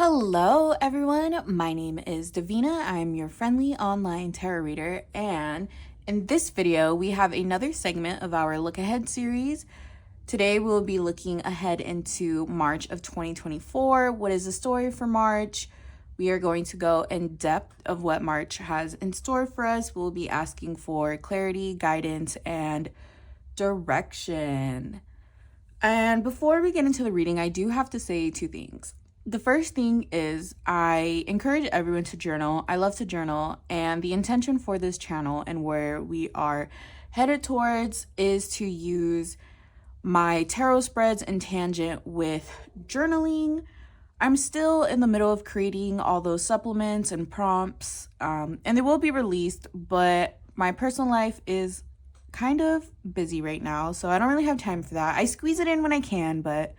Hello everyone, my name is Divina. I'm your friendly online tarot reader, and in this video we have another segment of our look ahead series. Today we'll be looking ahead into March of 2024. What is the story for March? We are going to go in depth of what March has in store for us. We'll be asking for clarity, guidance, and direction. And before we get into the reading, I do have to say two things. The first thing is I encourage everyone to journal. I love to journal, and the intention for this channel and where we are headed towards is to use my tarot spreads in tangent with journaling. I'm still in the middle of creating all those supplements and prompts, and they will be released, but my personal life is kind of busy right now, so I don't really have time for that. I squeeze it in when I can, but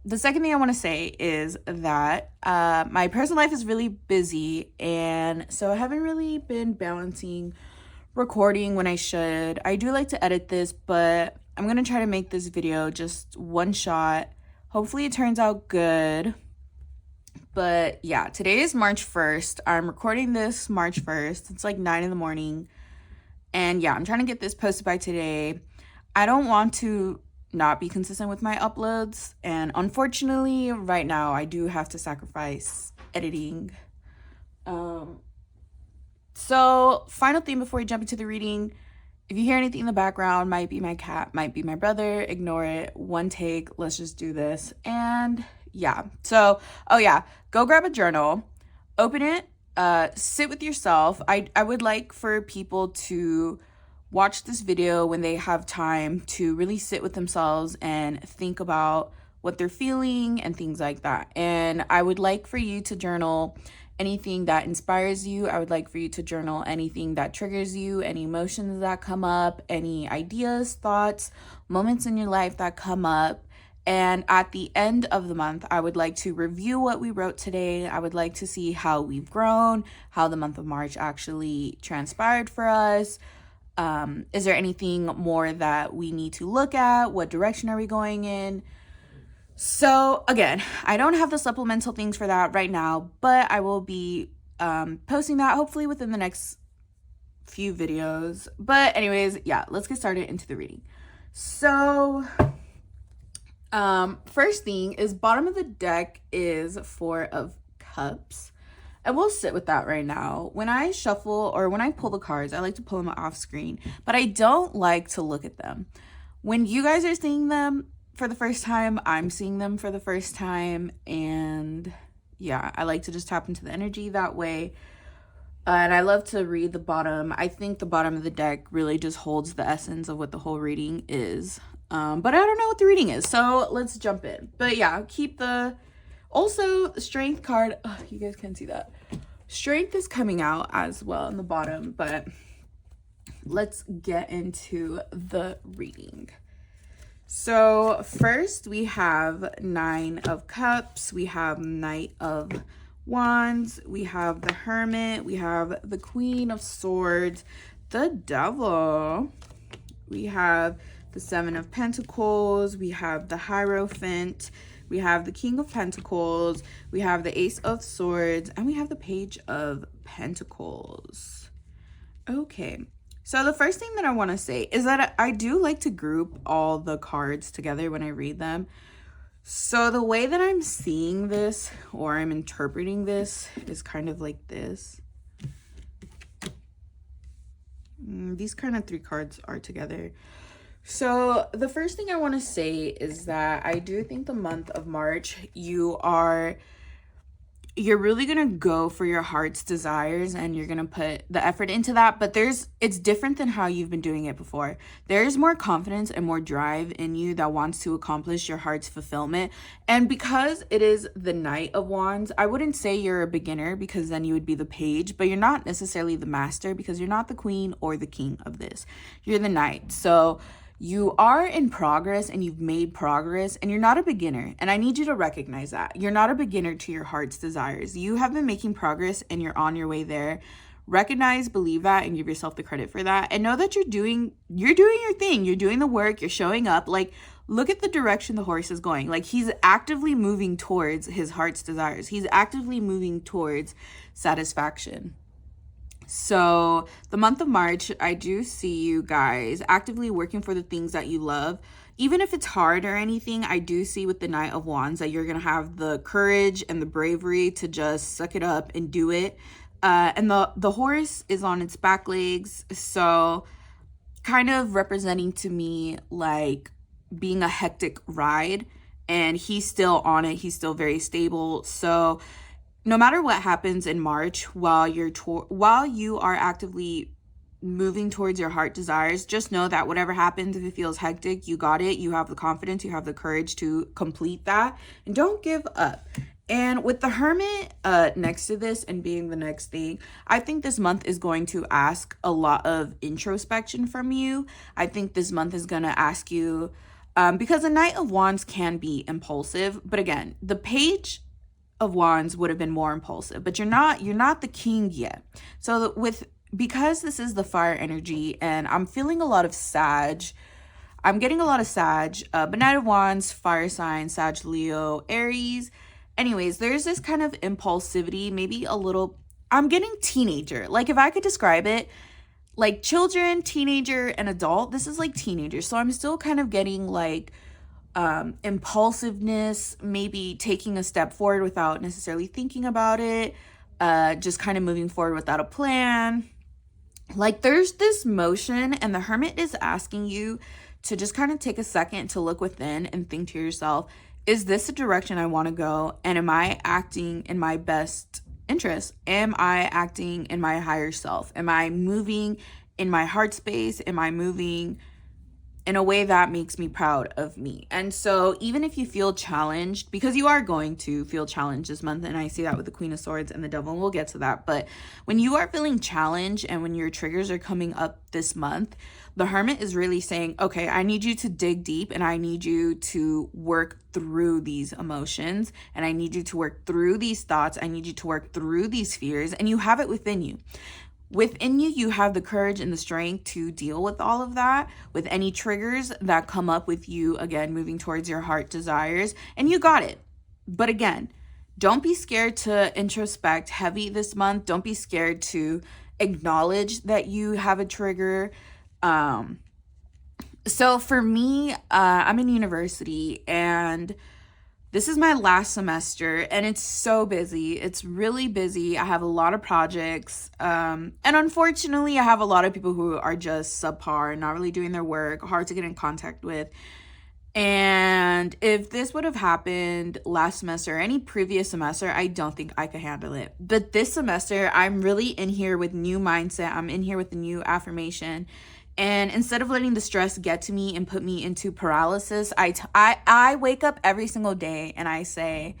the second thing I want to say is that my personal life is really busy, and so I haven't really been balancing recording when I should. I do like to edit this, but I'm going to try to make this video just one shot. Hopefully it turns out good. But yeah, today is March 1st. I'm recording this March 1st. It's like 9 in the morning. And yeah, I'm trying to get this posted by today. I don't want to not be consistent with my uploads, and unfortunately right now I do have to sacrifice editing. So final thing before we jump into the reading, if you hear anything in the background, might be my cat, might be my brother, ignore it. One take, let's just do this. And yeah, so oh yeah, go grab a journal, open it, sit with yourself. I would like for people to watch this video when they have time to really sit with themselves and think about what they're feeling and things like that. And I would like for you to journal anything that inspires you. I would like for you to journal anything that triggers you, any emotions that come up, any ideas, thoughts, moments in your life that come up. And at the end of the month, I would like to review what we wrote today. I would like to see how we've grown, how the month of March actually transpired for us. Is there anything more that we need to look at? What direction are we going in? So again, I don't have the supplemental things for that right now, but I will be posting that hopefully within the next few videos. But anyways, yeah, let's get started into the reading. So first thing is bottom of the deck is Four of Cups. And we'll sit with that right now. When I shuffle or when I pull the cards, I like to pull them off screen, but I don't like to look at them. When you guys are seeing them for the first time, I'm seeing them for the first time. And yeah, I like to just tap into the energy that way. And I love to read the bottom. I think the bottom of the deck really just holds the essence of what the whole reading is. But I don't know what the reading is, so let's jump in. But yeah, keep the... Also, strength card, you guys can't see that. Strength is coming out as well in the bottom, but let's get into the reading. So first we have Nine of Cups, we have Knight of Wands, we have the Hermit, we have the Queen of Swords, the Devil, we have the Seven of Pentacles, we have the Hierophant, we have the King of Pentacles, we have the Ace of Swords, and we have the Page of Pentacles. Okay, so the first thing that I want to say is that I do like to group all the cards together when I read them. So the way that I'm seeing this, or I'm interpreting this, is kind of like this. These kind of three cards are together. So the first thing I want to say is that I do think the month of March, you're really going to go for your heart's desires and you're going to put the effort into that. But it's different than how you've been doing it before. There's more confidence and more drive in you that wants to accomplish your heart's fulfillment. And because it is the Knight of Wands, I wouldn't say you're a beginner because then you would be the page, but you're not necessarily the master because you're not the queen or the king of this. You're the knight. So you are in progress and you've made progress and you're not a beginner. And I need you to recognize that. You're not a beginner to your heart's desires. You have been making progress and you're on your way there. Recognize, believe that, and give yourself the credit for that. And know that you're doing your thing. You're doing the work. You're showing up. Like, look at the direction the horse is going. Like, he's actively moving towards his heart's desires. He's actively moving towards satisfaction. So the month of March, I do see you guys actively working for the things that you love. Even if it's hard or anything, I do see with the Knight of Wands that you're going to have the courage and the bravery to just suck it up and do it. And the horse is on its back legs, so kind of representing to me like being a hectic ride, and he's still on it. He's still very stable. So no matter what happens in March, while you are actively moving towards your heart desires, just know that whatever happens, if it feels hectic, you got it. You have the confidence, you have the courage to complete that, and don't give up. And with the Hermit next to this and being the next thing, I think this month is going to ask a lot of introspection from you. I think this month is going to ask you, because the Knight of Wands can be impulsive, but again, the Page of Wands would have been more impulsive, but you're not the king yet. So because this is the fire energy, and I'm feeling a lot of Sag. I'm getting a lot of Sag, but Knight of Wands, fire sign, Sag, Leo, Aries. Anyways, there's this kind of impulsivity, maybe a little, I'm getting teenager. Like, if I could describe it, like children, teenager, and adult, this is like teenager. So I'm still kind of getting like impulsiveness, maybe taking a step forward without necessarily thinking about it, just kind of moving forward without a plan. Like, there's this motion, and the Hermit is asking you to just kind of take a second to look within and think to yourself, is this a direction I want to go? And am I acting in my best interest? Am I acting in my higher self? Am I moving in my heart space? Am I moving in a way that makes me proud of me? And so even if you feel challenged, because you are going to feel challenged this month, and I see that with the Queen of Swords and the Devil, and we'll get to that, but when you are feeling challenged and when your triggers are coming up this month, the Hermit is really saying, okay, I need you to dig deep, and I need you to work through these emotions, and I need you to work through these thoughts. I need you to work through these fears, and you have it within you. Within you, you have the courage and the strength to deal with all of that, with any triggers that come up with you, again, moving towards your heart desires, and you got it. But again, don't be scared to introspect heavy this month. Don't be scared to acknowledge that you have a trigger. So for me, I'm in university, and this is my last semester, and it's so busy. It's really busy. I have a lot of projects, and unfortunately, I have a lot of people who are just subpar, not really doing their work, hard to get in contact with. And if this would have happened last semester or any previous semester, I don't think I could handle it. But this semester, I'm really in here with new mindset. I'm in here with the new affirmation. And instead of letting the stress get to me and put me into paralysis, I wake up every single day and I say,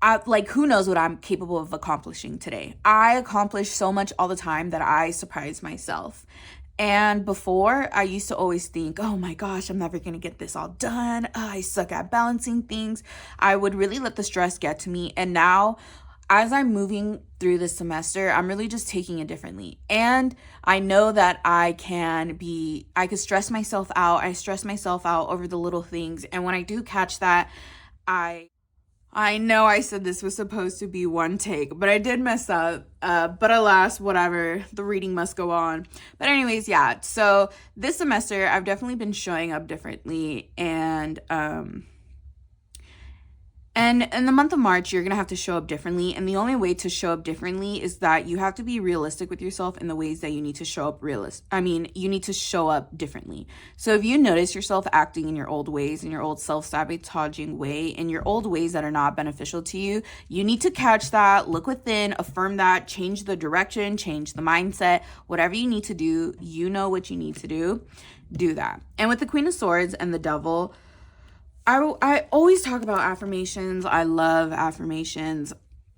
who knows what I'm capable of accomplishing today? I accomplish so much all the time that I surprise myself. And before, I used to always think, oh my gosh, I'm never going to get this all done. I suck at balancing things. I would really let the stress get to me. And now, as I'm moving through this semester, I'm really just taking it differently. And I know that I could stress myself out. I stress myself out over the little things. And when I do catch that, I know I said this was supposed to be one take, but I did mess up. But alas, whatever, the reading must go on. But anyways, yeah. So this semester, I've definitely been showing up differently. And in the month of March, you're going to have to show up differently. And the only way to show up differently is that you have to be realistic with yourself in the ways that you need to show up you need to show up differently. So if you notice yourself acting in your old ways, in your old self-sabotaging way, in your old ways that are not beneficial to you, you need to catch that, look within, affirm that, change the direction, change the mindset, whatever you need to do, you know what you need to do that. And with the Queen of Swords and the Devil, I always talk about affirmations. I love affirmations.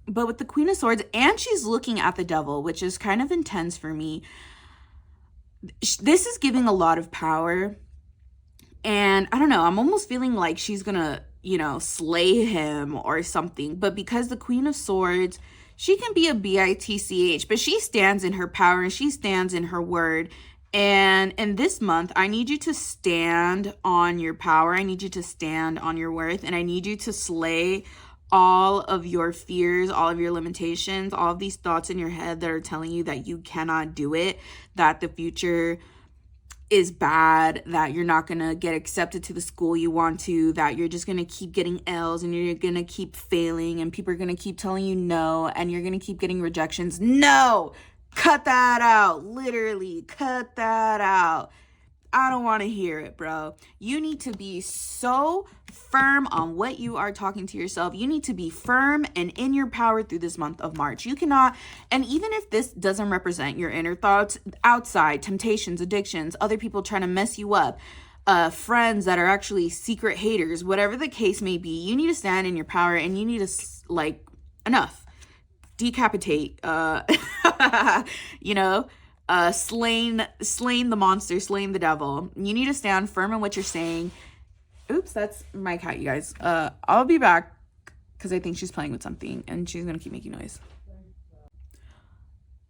But with the Queen of Swords, and she's looking at the Devil, which is kind of intense for me. This is giving a lot of power. And I don't know, I'm almost feeling like she's going to, slay him or something. But because the Queen of Swords, she can be a bitch, but she stands in her power and she stands in her word. And in this month, I need you to stand on your power. I need you to stand on your worth. And I need you to slay all of your fears, all of your limitations, all of these thoughts in your head that are telling you that you cannot do it, that the future is bad, that you're not going to get accepted to the school you want to, that you're just going to keep getting L's and you're going to keep failing and people are going to keep telling you no and you're going to keep getting rejections. No! Cut that out. Literally, cut that out. I don't want to hear it, bro. You need to be so firm on what you are talking to yourself. You need to be firm and in your power through this month of March. You cannot, and even if this doesn't represent your inner thoughts, outside, temptations, addictions, other people trying to mess you up, friends that are actually secret haters, whatever the case may be, you need to stand in your power and you need to, like, enough. Decapitate, slain the monster, slain the devil. You need to stand firm in what you're saying. Oops, that's my cat, you guys. I'll be back because I think she's playing with something and she's gonna keep making noise.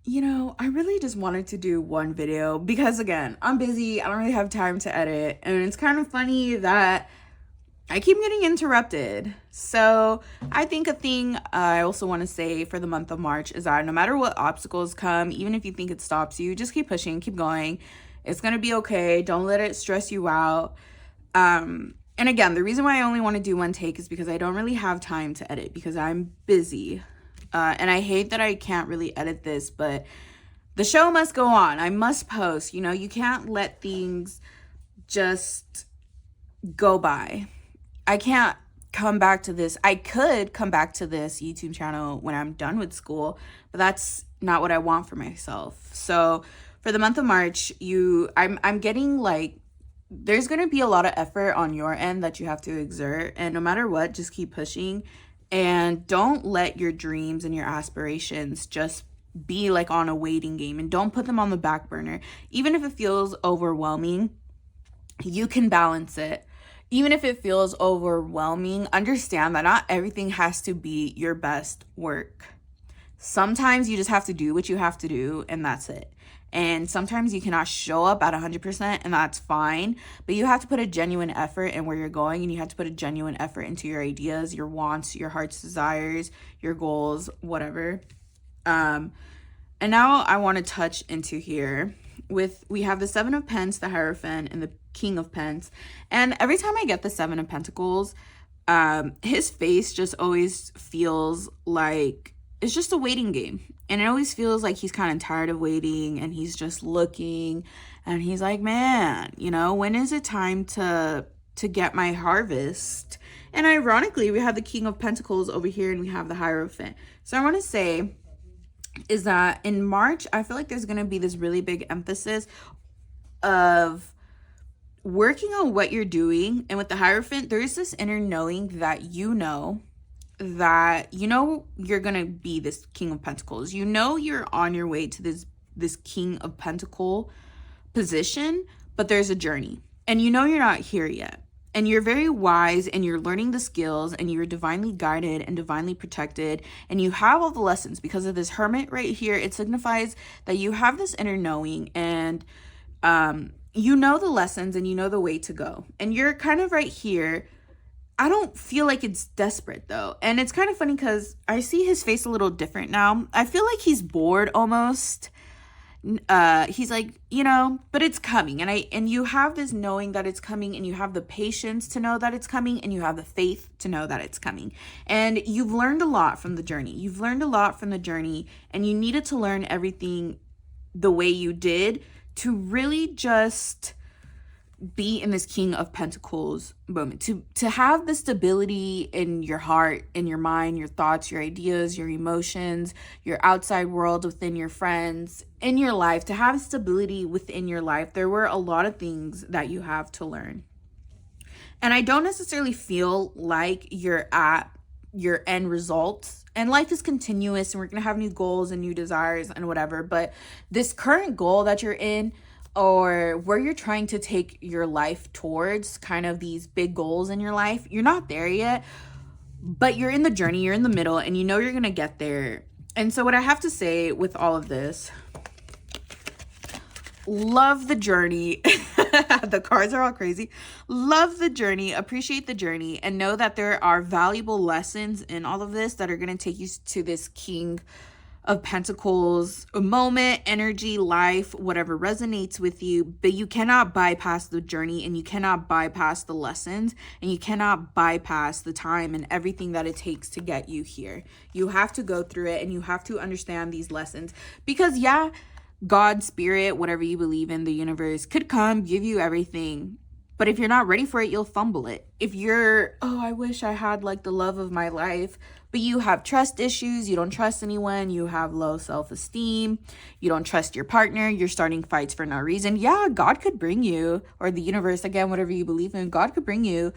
I really just wanted to do one video because, again, I'm busy. I don't really have time to edit, and it's kind of funny that I keep getting interrupted. So I think a thing I also want to say for the month of March is that no matter what obstacles come, even if you think it stops you, just keep pushing, keep going. It's going to be okay. Don't let it stress you out. And again, the reason why I only want to do one take is because I don't really have time to edit because I'm busy. And I hate that I can't really edit this, but the show must go on. I must post. You can't let things just go by. I can't come back to this. I could come back to this YouTube channel when I'm done with school, but that's not what I want for myself. So for the month of March, I'm getting, like, there's going to be a lot of effort on your end that you have to exert. And no matter what, just keep pushing and don't let your dreams and your aspirations just be like on a waiting game, and don't put them on the back burner. Even if it feels overwhelming, you can balance it. Even if it feels overwhelming, understand that not everything has to be your best work. Sometimes you just have to do what you have to do, and that's it. And sometimes you cannot show up at 100%, and that's fine. But you have to put a genuine effort in where you're going, and you have to put a genuine effort into your ideas, your wants, your heart's desires, your goals, whatever. And now I want to touch into here we have the Seven of Pence, the Hierophant, and the King of Pence. And every time I get the Seven of Pentacles, his face just always feels like it's just a waiting game. And it always feels like he's kind of tired of waiting, and he's just looking, and he's like, man, when is it time to get my harvest? And ironically, we have the King of Pentacles over here, and we have the Hierophant. So I want to say is that in March, I feel like there's going to be this really big emphasis of working on what you're doing. And with the Hierophant, there is this inner knowing that you're going to be this King of Pentacles. You're on your way to this King of Pentacle position, but there's a journey. And you're not here yet. And you're very wise, and you're learning the skills, and you're divinely guided and divinely protected, and you have all the lessons. Because of this Hermit right here, it signifies that you have this inner knowing, and you know the lessons, and you know the way to go. And you're kind of right here. I don't feel like it's desperate, though. And it's kind of funny because I see his face a little different now. I feel like he's bored almost. He's like, but it's coming. And you have this knowing that it's coming, and you have the patience to know that it's coming, and you have the faith to know that it's coming. And you've learned a lot from the journey. And you needed to learn everything the way you did to really just be in this King of Pentacles moment, to have the stability in your heart, in your mind, your thoughts, your ideas, your emotions, your outside world, within your friends, in your life, to have stability within your life. There were a lot of things that you have to learn. And I don't necessarily feel like you're at your end results. And life is continuous, and we're going to have new goals and new desires and whatever. But this current goal that you're in, or where you're trying to take your life towards, kind of these big goals in your life, you're not there yet, but you're in the journey, you're in the middle, and you're going to get there. And so what I have to say with all of this love the journey. The cards are all crazy. Love the journey, appreciate the journey, and know that there are valuable lessons in all of this that are going to take you to this King of Pentacles moment, energy, life, whatever resonates with you. But you cannot bypass the journey, and you cannot bypass the lessons, and you cannot bypass the time and everything that it takes to get you here. You have to go through it, and you have to understand these lessons, because yeah, God, spirit, whatever you believe in, the universe could come, give you everything. But if you're not ready for it, you'll fumble it. If you're, oh, I wish I had like the love of my life, but you have trust issues, you don't trust anyone, you have low self-esteem, you don't trust your partner, you're starting fights for no reason. Yeah, God could bring you, or the universe, again, whatever you believe in, God could bring you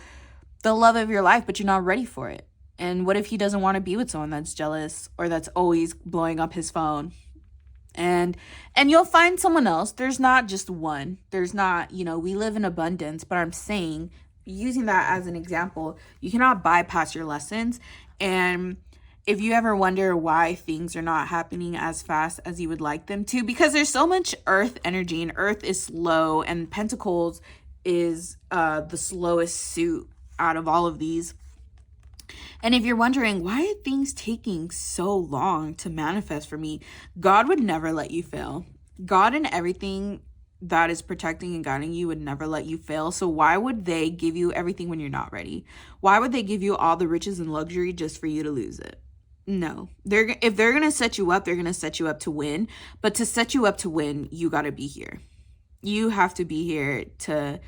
the love of your life, but you're not ready for it. And what if he doesn't want to be with someone that's jealous or that's always blowing up his phone? And you'll find someone else. There's not just one. There's not, we live in abundance, but I'm saying, using that as an example, you cannot bypass your lessons. And if you ever wonder why things are not happening as fast as you would like them to, because there's so much earth energy, and earth is slow, and Pentacles is the slowest suit out of all of these. And if you're wondering, why are things taking so long to manifest for me? God would never let you fail. God and everything that is protecting and guiding you would never let you fail. So why would they give you everything when you're not ready? Why would they give you all the riches and luxury just for you to lose it? No. If they're going to set you up, they're going to set you up to win. But to set you up to win, you got to be here. You have to be here to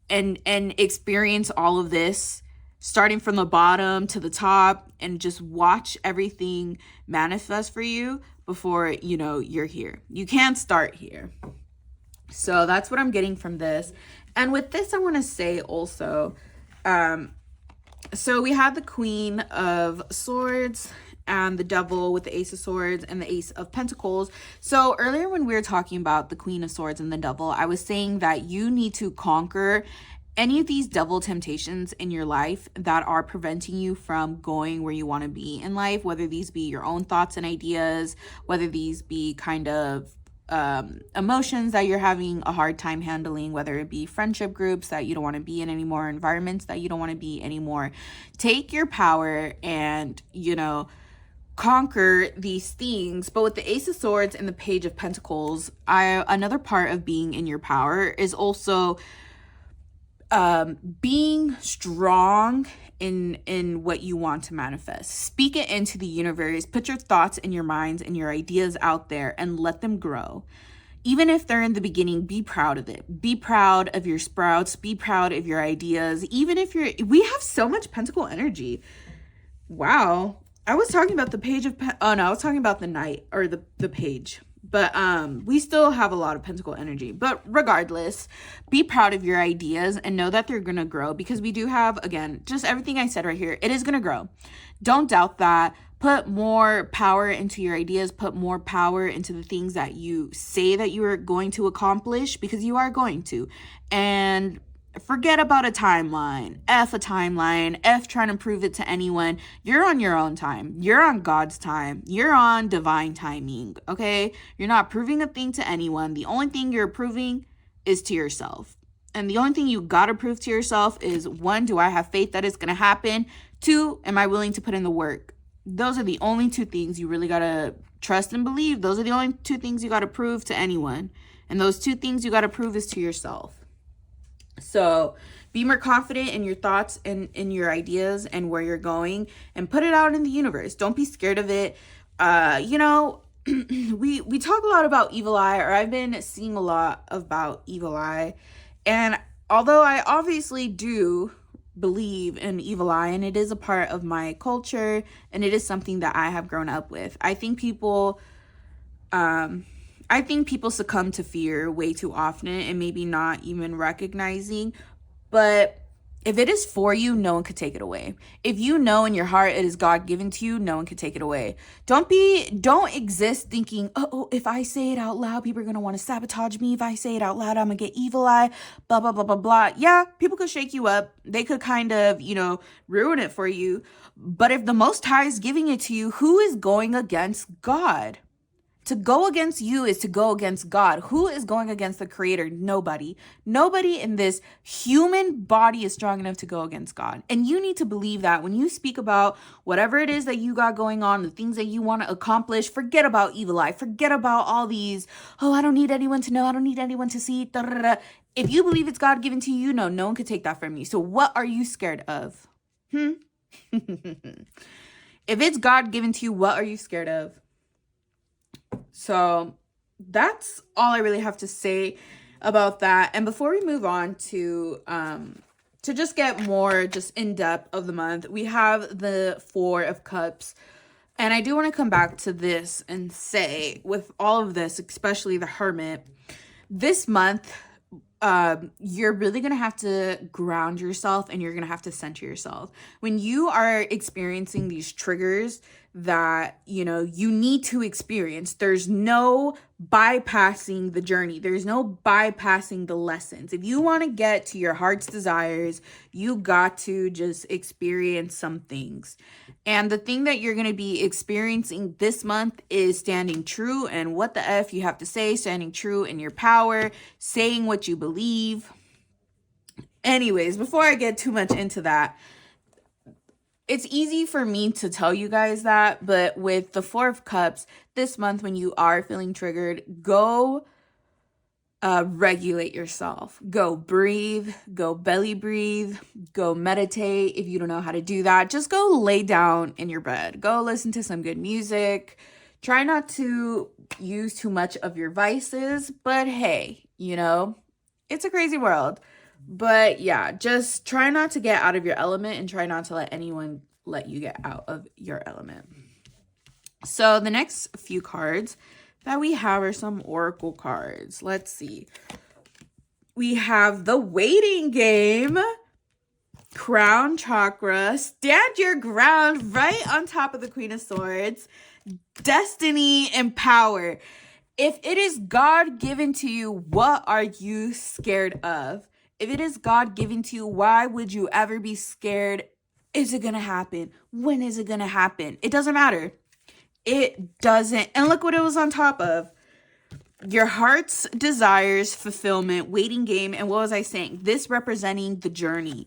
and experience all of this, starting from the bottom to the top, and just watch everything manifest for you before, you're here. You can't start here. So that's what I'm getting from this. And with this, I want to say also, so we had the Queen of Swords and the Devil with the Ace of Swords and the Ace of Pentacles. So earlier when we were talking about the Queen of Swords and the Devil, I was saying that you need to conquer any of these devil temptations in your life that are preventing you from going where you want to be in life, whether these be your own thoughts and ideas, whether these be kind of emotions that you're having a hard time handling, whether it be friendship groups that you don't want to be in anymore, environments that you don't want to be anymore. Take your power and, conquer these things. But with the Ace of Swords and the Page of Pentacles, another part of being in your power is also being strong in what you want to manifest. Speak it into the universe. Put your thoughts and your minds and your ideas out there and let them grow. Even if they're in the beginning, be proud of it. Be proud of your sprouts. Be proud of your ideas. Even if we have so much Pentacle energy. Wow. I was talking about the Page of, I was talking about the Knight, or the Page. But we still have a lot of Pentacle energy. But regardless, be proud of your ideas and know that they're going to grow, because we do have, again, just everything I said right here. It is going to grow. Don't doubt that. Put more power into your ideas. Put more power into the things that you say that you are going to accomplish, because you are going to. And forget about a timeline. F a timeline. F trying to prove it to anyone. You're on your own time. You're on God's time. You're on divine timing, okay? You're not proving a thing to anyone. The only thing you're proving is to yourself. And the only thing you gotta prove to yourself is, 1, do I have faith that it's gonna happen? 2, am I willing to put in the work? Those are the only 2 things you really gotta trust and believe. Those are the only 2 things you gotta prove to anyone. And those 2 things you gotta prove is to yourself. So be more confident in your thoughts and in your ideas and where you're going, and put it out in the universe. Don't be scared of it. We talk a lot about evil eye, or I've been seeing a lot about evil eye. And although I obviously do believe in evil eye, and it is a part of my culture, and it is something that I have grown up with, I think people succumb to fear way too often, and maybe not even recognizing. But if it is for you, no one could take it away. If you know in your heart it is God given to you, no one could take it away. Don't exist thinking, oh, if I say it out loud, people are going to want to sabotage me. If I say it out loud, I'm going to get evil eye, blah, blah, blah, blah, blah. Yeah, people could shake you up. They could kind of, ruin it for you. But if the Most High is giving it to you, who is going against God? To go against you is to go against God. Who is going against the creator? Nobody. Nobody in this human body is strong enough to go against God. And you need to believe that when you speak about whatever it is that you got going on, the things that you want to accomplish, forget about evil eye. Forget about all these, oh, I don't need anyone to know. I don't need anyone to see. Da, da, da. If you believe it's God given to you, no one could take that from you. So what are you scared of? If it's God given to you, what are you scared of? So that's all I really have to say about that. And before we move on to just get more just in depth of the month, we have the Four of Cups. And I do want to come back to this and say, with all of this, especially the Hermit, this month, you're really going to have to ground yourself and you're going to have to center yourself. When you are experiencing these triggers that, you need to experience, there's no bypassing the journey. There's no bypassing the lessons. If you want to get to your heart's desires, you got to just experience some things. And the thing that you're going to be experiencing this month is standing true and what the F you have to say, standing true in your power, saying what you believe. Anyways, before I get too much into that, it's easy for me to tell you guys that, but with the Four of Cups, this month when you are feeling triggered, go regulate yourself. Go breathe, go belly breathe, go meditate. If you don't know how to do that, just go lay down in your bed. Go listen to some good music. Try not to use too much of your vices, but hey, it's a crazy world. But yeah, just try not to get out of your element and try not to let anyone let you get out of your element. So the next few cards that we have are some oracle cards. Let's see. We have the Waiting Game, Crown Chakra, Stand Your Ground right on top of the Queen of Swords, Destiny and Power. If it is God given to you, what are you scared of? If it is God given to you, why would you ever be scared? Is it going to happen? When is it going to happen? It doesn't matter. It doesn't. And look what it was on top of. Your heart's desires, fulfillment, Waiting Game. And what was I saying? This representing the journey.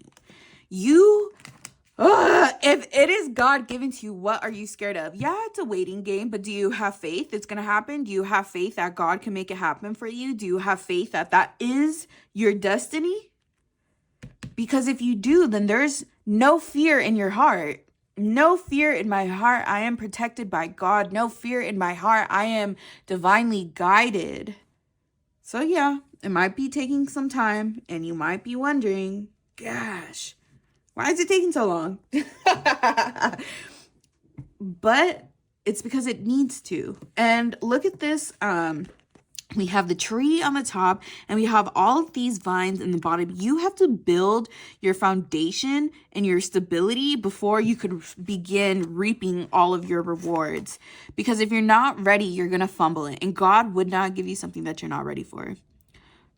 If it is God given to you, what are you scared of? Yeah, it's a waiting game, but do you have faith it's going to happen? Do you have faith that God can make it happen for you? Do you have faith that that is your destiny? Because if you do, then there's no fear in your heart. No fear in my heart. I am protected by God. No fear in my heart. I am divinely guided. So yeah, it might be taking some time and you might be wondering, gosh, why is it taking so long? But it's because it needs to. And look at this. We have the tree on the top and we have all of these vines in the bottom. You have to build your foundation and your stability before you could begin reaping all of your rewards. Because if you're not ready, you're going to fumble it. And God would not give you something that you're not ready for.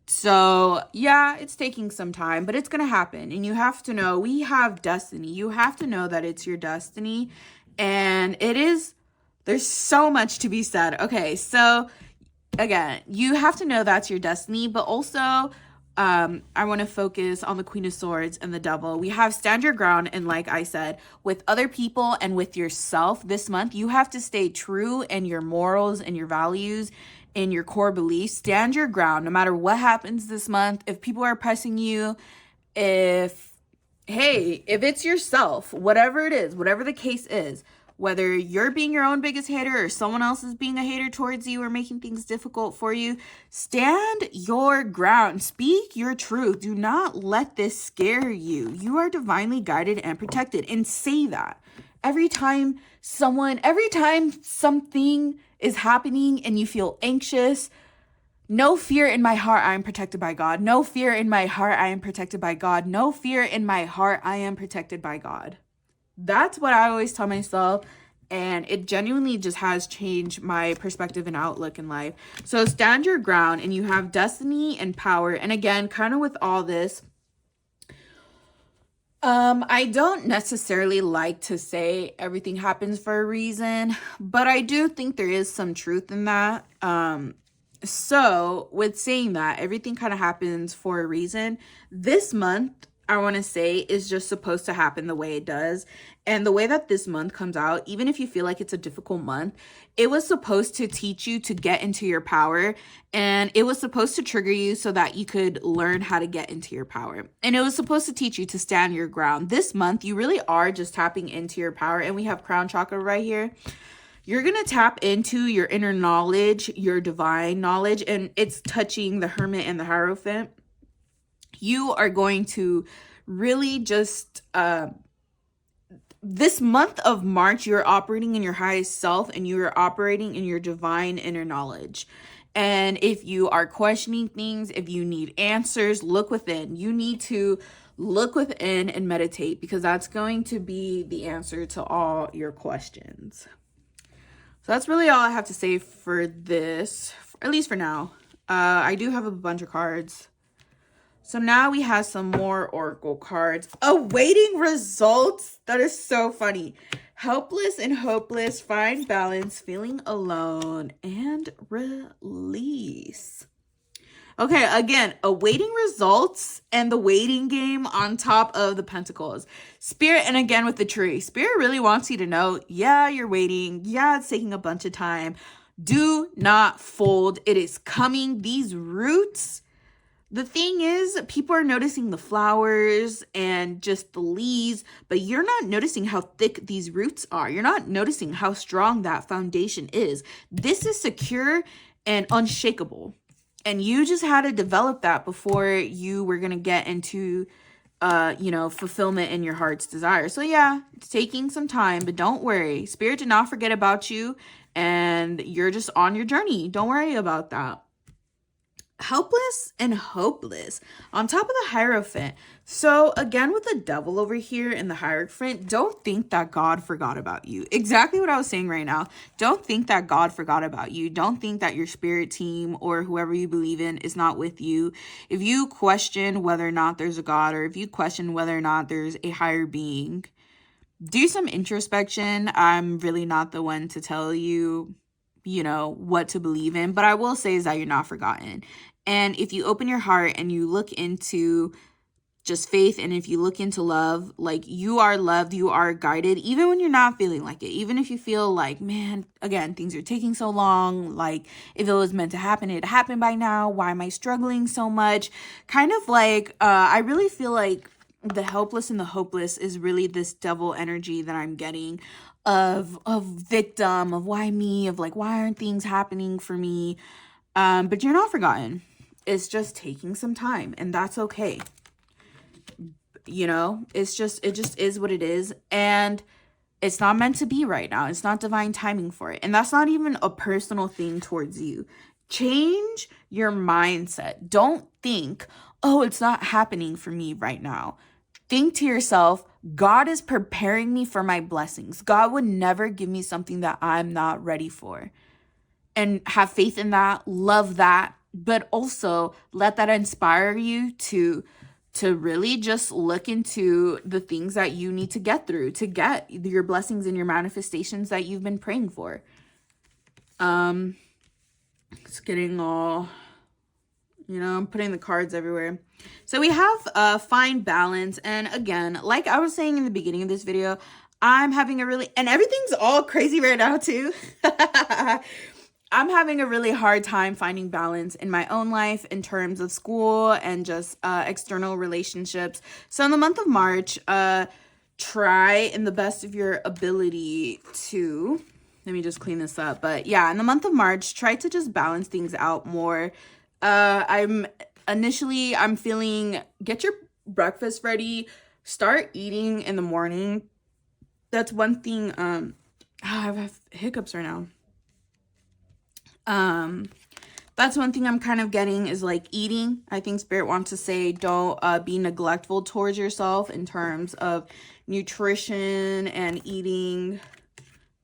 So yeah, it's taking some time, but it's going to happen. And you have to know we have destiny. You have to know that it's your destiny. And there's so much to be said. Okay, so again, you have to know that's your destiny, but also I want to focus on the Queen of Swords and the Devil. We have stand your ground, and like I said, with other people and with yourself this month, you have to stay true in your morals and your values and your core beliefs. Stand your ground no matter what happens this month. If people are pressing you, if it's yourself, whatever it is, whatever the case is, whether you're being your own biggest hater or someone else is being a hater towards you or making things difficult for you, stand your ground. Speak your truth. Do not let this scare you. You are divinely guided and protected. And say that. Every time something is happening and you feel anxious, no fear in my heart, I am protected by God. No fear in my heart, I am protected by God. No fear in my heart, I am protected by God. That's what I always tell myself, and it genuinely just has changed my perspective and outlook in life. So stand your ground, and you have destiny and power. And again, kind of with all this, I don't necessarily like to say everything happens for a reason, but I do think there is some truth in that. So with saying that, everything kind of happens for a reason. This month, I want to say, is just supposed to happen the way it does. And the way that this month comes out, even if you feel like it's a difficult month, it was supposed to teach you to get into your power. And it was supposed to trigger you so that you could learn how to get into your power. And it was supposed to teach you to stand your ground. This month, you really are just tapping into your power. And we have crown chakra right here. You're going to tap into your inner knowledge, your divine knowledge, and it's touching the Hermit and the Hierophant. You are going to really just, this month of March, you're operating in your highest self and you are operating in your divine inner knowledge. And if you are questioning things, if you need answers, look within. You need to look within and meditate, because that's going to be the answer to all your questions. So that's really all I have to say for this, at least for now. I do have a bunch of cards. So now we have some more Oracle cards. Awaiting results. That is so funny. Helpless and hopeless, find balance, feeling alone, and release. Okay, again, awaiting results and the waiting game on top of the Pentacles. Spirit, and again with the tree. Spirit really wants you to know, yeah, you're waiting. Yeah, it's taking a bunch of time. Do not fold. It is coming. These roots. The thing is, people are noticing the flowers and just the leaves, but you're not noticing how thick these roots are. You're not noticing how strong that foundation is. This is secure and unshakable. And you just had to develop that before you were going to get into, fulfillment in your heart's desire. So yeah, it's taking some time, but don't worry. Spirit did not forget about you, and you're just on your journey. Don't worry about that. Helpless and hopeless on top of the Hierophant. So again, with the devil over here in the Hierophant, don't think that God forgot about you. Exactly what I was saying right now. Don't think that God forgot about you. Don't think that your spirit team or whoever you believe in is not with you. If you question whether or not there's a God, or if you question whether or not there's a higher being, do some introspection. I'm really not the one to tell you, what to believe in, but I will say is that you're not forgotten. And if you open your heart and you look into just faith, and if you look into love, like, you are loved, you are guided, even when you're not feeling like it. Even if you feel like, man, again, things are taking so long, like, if it was meant to happen, it happened by now. Why am I struggling so much? Kind of like, I really feel like the helpless and the hopeless is really this devil energy that I'm getting of victim, of why me, of like, why aren't things happening for me? But you're not forgotten. It's just taking some time, and that's okay. It just is what it is, and it's not meant to be right now. It's not divine timing for it. And that's not even a personal thing towards you. Change your mindset. Don't think, oh, it's not happening for me right now. Think to yourself, God is preparing me for my blessings. God would never give me something that I'm not ready for. And have faith in that, love that, but also let that inspire you to really just look into the things that you need to get through to get your blessings and your manifestations that you've been praying for. It's getting all, I'm putting the cards everywhere. So we have find balance. And again, like I was saying in the beginning of this video, I'm having and everything's all crazy right now too. I'm having a really hard time finding balance in my own life in terms of school and just external relationships. So in the month of March, try in the best of your ability to, let me just clean this up. But yeah, in the month of March, try to just balance things out more. I'm feeling, get your breakfast ready, start eating in the morning. That's one thing. I have hiccups right now. That's one thing I'm kind of getting is like eating. I think Spirit wants to say don't be neglectful towards yourself in terms of nutrition and eating.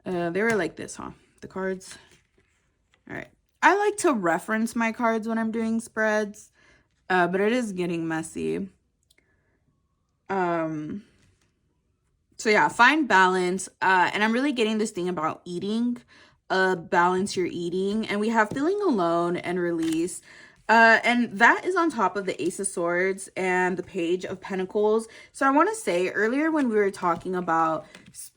They were like this, huh? The cards. All right. I like to reference my cards when I'm doing spreads, but it is getting messy. So yeah, find balance. And I'm really getting this thing about eating, balance your eating. And we have feeling alone and release. And that is on top of the Ace of Swords and the Page of Pentacles. So I want to say earlier when we were talking about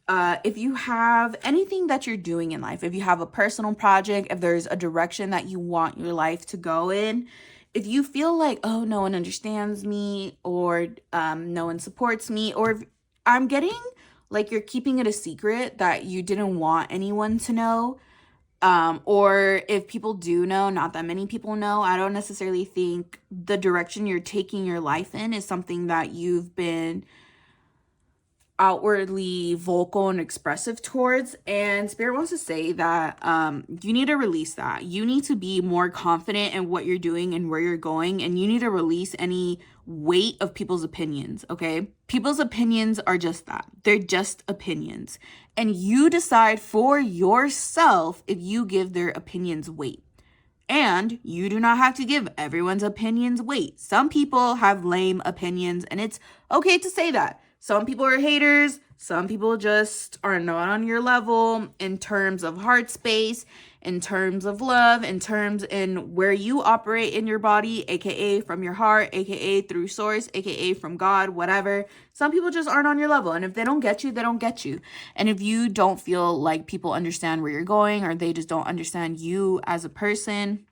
if you have anything that you're doing in life, if you have a personal project, if there's a direction that you want your life to go in, if you feel like, oh, no one understands me, or no one supports me, or if I'm getting like you're keeping it a secret that you didn't want anyone to know, or if people do know, not that many people know, I don't necessarily think the direction you're taking your life in is something that you've been outwardly vocal and expressive towards. And Spirit wants to say that you need to release that. You need to be more confident in what you're doing and where you're going, and you need to release any weight of people's opinions. Okay, people's opinions are just that, they're just opinions, and you decide for yourself if you give their opinions weight. And you do not have to give everyone's opinions weight. Some people have lame opinions, and it's okay to say that. Some people are haters. Some people just are not on your level in terms of heart space, in terms of love, in terms in where you operate in your body, aka from your heart, aka through source, aka from God, whatever. Some people just aren't on your level. And if they don't get you, they don't get you. And if you don't feel like people understand where you're going, or they just don't understand you as a person,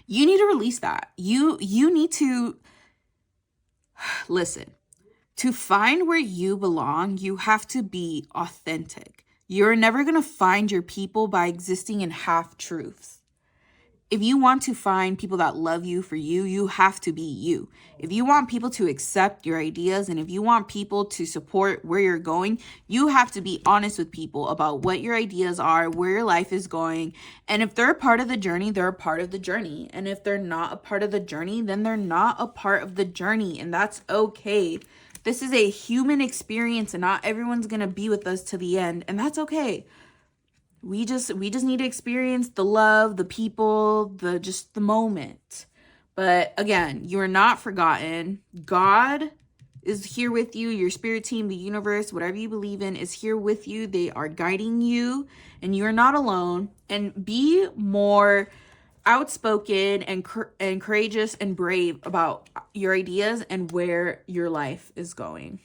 you need to release that. You need to listen. To find where you belong, you have to be authentic. You're never going to find your people by existing in half-truths. If you want to find people that love you for you, you have to be you. If you want people to accept your ideas, and if you want people to support where you're going, you have to be honest with people about what your ideas are, where your life is going. And if they're a part of the journey, they're a part of the journey. And if they're not a part of the journey, then they're not a part of the journey. And that's okay. This is a human experience, and not everyone's going to be with us to the end. And that's okay. We just need to experience the love, the people, the moment. But again, you are not forgotten. God is here with you. Your spirit team, the universe, whatever you believe in, is here with you. They are guiding you, and you are not alone. And be more outspoken and courageous and brave about your ideas and where your life is going.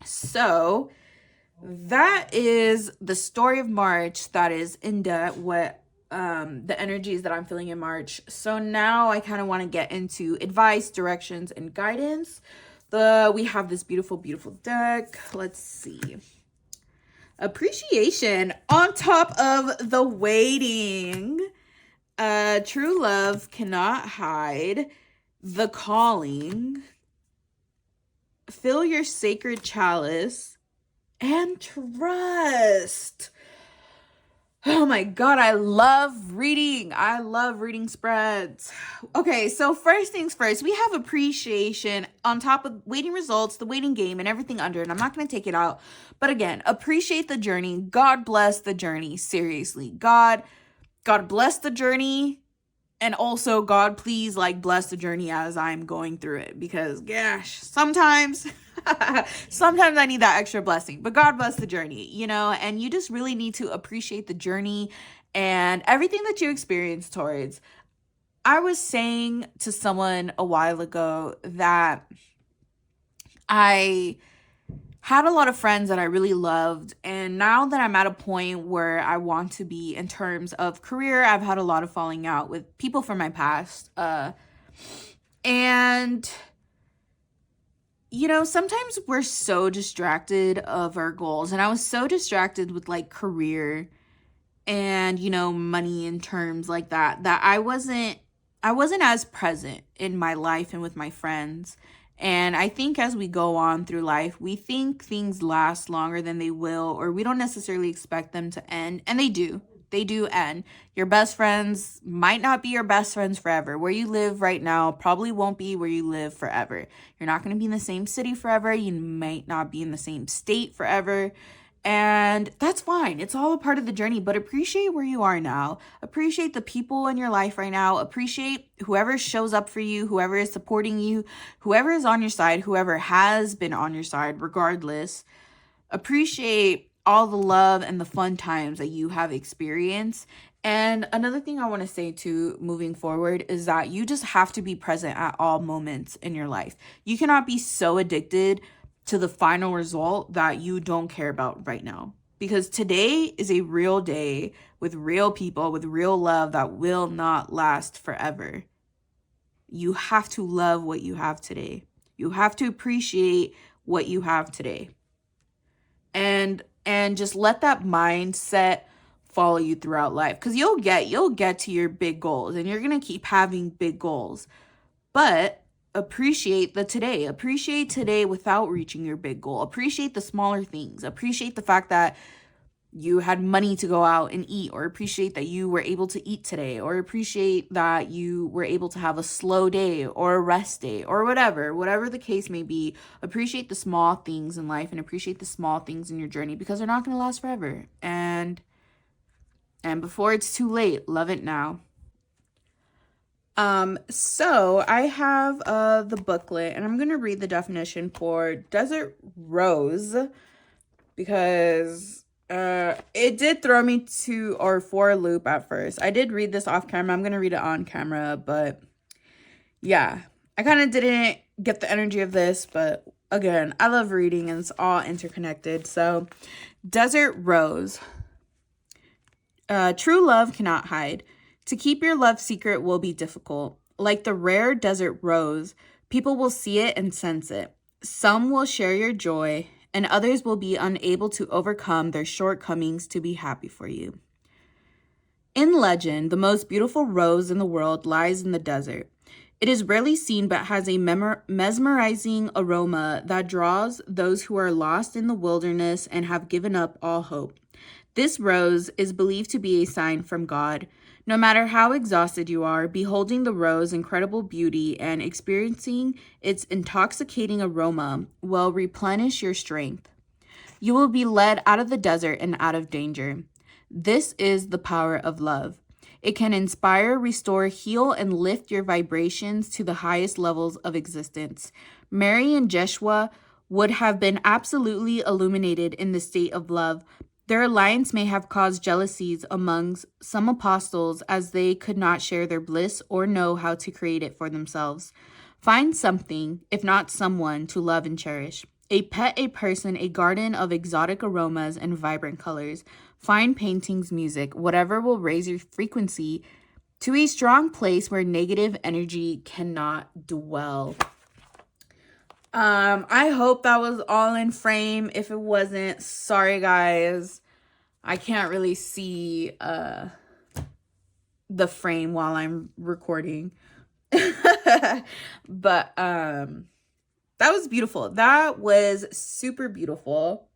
So that is the story of March. That is in depth what the energies that I'm feeling in March. So now I kind of want to get into advice, directions, and guidance. We have this beautiful deck. Let's see. Appreciation on top of the waiting. True love cannot hide. The calling. Fill your sacred chalice. And trust. Oh my God, I love reading. I love reading spreads. Okay, so first things first, we have appreciation on top of waiting results, the waiting game, and everything under it. I'm not going to take it out. But again, appreciate the journey. God bless the journey. Seriously. God bless the journey. And also, God, please, bless the journey as I'm going through it. Because, gosh, sometimes I need that extra blessing. But God bless the journey, and you just really need to appreciate the journey and everything that you experience towards. I was saying to someone a while ago that I had a lot of friends that I really loved, and now that I'm at a point where I want to be in terms of career, I've had a lot of falling out with people from my past, and sometimes we're so distracted of our goals, and I was so distracted with career and money in terms like that I wasn't as present in my life and with my friends. And I think as we go on through life, we think things last longer than they will, or we don't necessarily expect them to end. And they do. They do end. Your best friends might not be your best friends forever. Where you live right now probably won't be where you live forever. You're not going to be in the same city forever. You might not be in the same state forever. And that's fine. It's all a part of the journey, but appreciate where you are now. Appreciate the people in your life right now. Appreciate whoever shows up for you, whoever is supporting you, whoever is on your side, whoever has been on your side, regardless. Appreciate all the love and the fun times that you have experienced. And another thing I want to say too, moving forward, is that you just have to be present at all moments in your life. You cannot be so addicted to the final result that you don't care about right now. Because today is a real day with real people, with real love that will not last forever. You have to love what you have today. You have to appreciate what you have today. And just let that mindset follow you throughout life, because you'll get to your big goals, and you're going to keep having big goals. But appreciate the today. Appreciate today without reaching your big goal. Appreciate the smaller things. Appreciate the fact that you had money to go out and eat, or appreciate that you were able to eat today, or appreciate that you were able to have a slow day or a rest day, or whatever the case may be. Appreciate the small things in life, and appreciate the small things in your journey, because they're not going to last forever. And before it's too late, love it now. So I have the booklet, and I'm going to read the definition for desert rose, because it did throw me for a loop at first. I did read this off camera. I'm going to read it on camera, but yeah, I kind of didn't get the energy of this, but again, I love reading and it's all interconnected. So desert rose. True love cannot hide. To keep your love secret will be difficult. Like the rare desert rose, people will see it and sense it. Some will share your joy, and others will be unable to overcome their shortcomings to be happy for you. In legend, the most beautiful rose in the world lies in the desert. It is rarely seen, but has a mesmerizing aroma that draws those who are lost in the wilderness and have given up all hope. This rose is believed to be a sign from God. No matter how exhausted you are, beholding the rose's incredible beauty and experiencing its intoxicating aroma will replenish your strength. You will be led out of the desert and out of danger. This is the power of love. It can inspire, restore, heal, and lift your vibrations to the highest levels of existence. Mary and Jeshua would have been absolutely illuminated in the state of love. Their alliance may have caused jealousies among some apostles, as they could not share their bliss or know how to create it for themselves. Find something, if not someone, to love and cherish. A pet, a person, a garden of exotic aromas and vibrant colors. Fine paintings, music, whatever will raise your frequency to a strong place where negative energy cannot dwell. I hope that was all in frame. If it wasn't, sorry guys. I can't really see the frame while I'm recording. But that was beautiful. That was super beautiful.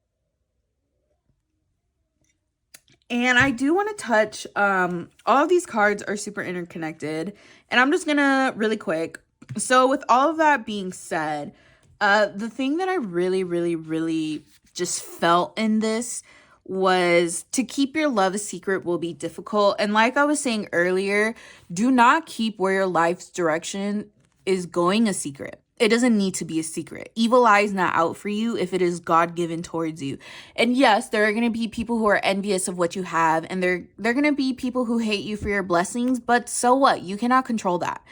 And I do want to touch, all of these cards are super interconnected. And I'm just gonna really quick. So with all of that being said, the thing that I really just felt in this was to keep your love a secret will be difficult. And like I was saying earlier, do not keep where your life's direction is going a secret. It doesn't need to be a secret. Evil eye is not out for you if it is God-given towards you. And yes, there are going to be people who are envious of what you have, and they're going to be people who hate you for your blessings, but so what? You cannot control that.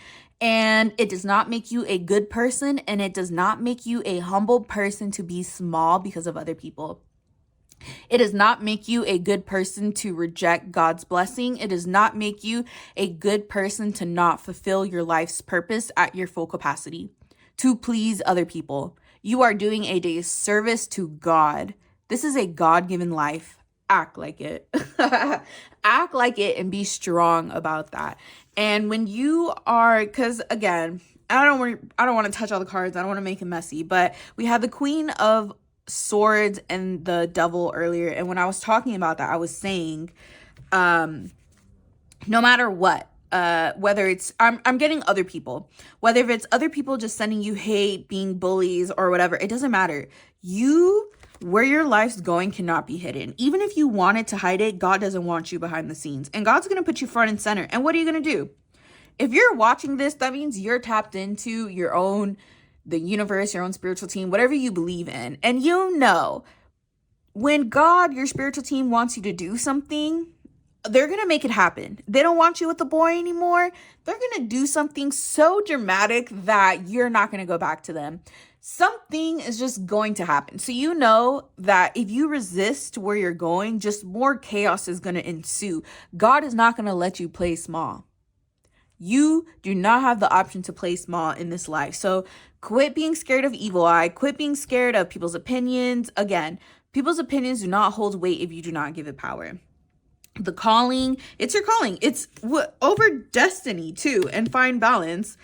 And it does not make you a good person, and it does not make you a humble person to be small because of other people. It does not make you a good person to reject God's blessing. It does not make you a good person to not fulfill your life's purpose at your full capacity, to please other people. You are doing a day's service to God. This is a God-given life. Act like it. Act like it and be strong about that. And when you are, because again, I don't want to touch all the cards. I don't want to make it messy, but we had the Queen of Swords and the Devil earlier. And when I was talking about that, I was saying, no matter what, whether it's, I'm getting other people, whether if it's other people just sending you hate, being bullies or whatever, it doesn't matter. You Where your life's going cannot be hidden. Even if you wanted to hide it, God doesn't want you behind the scenes. And God's going to put you front and center. And what are you going to do? If you're watching this, that means you're tapped into your own, the universe, your own spiritual team, whatever you believe in. And when God, your spiritual team, wants you to do something, they're going to make it happen. They don't want you with the boy anymore. They're going to do something so dramatic that you're not going to go back to them. Something is just going to happen. So you know that if you resist where you're going, just more chaos is going to ensue. God is not going to let you play small. You do not have the option to play small in this life. So quit being scared of evil eye. Quit being scared of people's opinions. Again, people's opinions do not hold weight if you do not give it power. The calling, it's your calling. It's over destiny too, and find balance.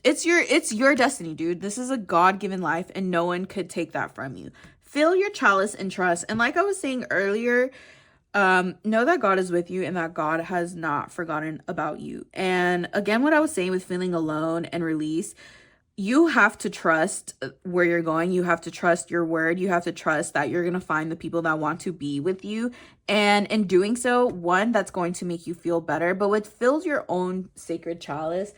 It's your destiny, dude. This is a God-given life and no one could take that from you. Fill your chalice and trust. And like I was saying earlier, know that God is with you and that God has not forgotten about you. And again, what I was saying with feeling alone and release, you have to trust where you're going. You have to trust your word. You have to trust that you're going to find the people that want to be with you. And in doing so, one, that's going to make you feel better. But with fill your own sacred chalice,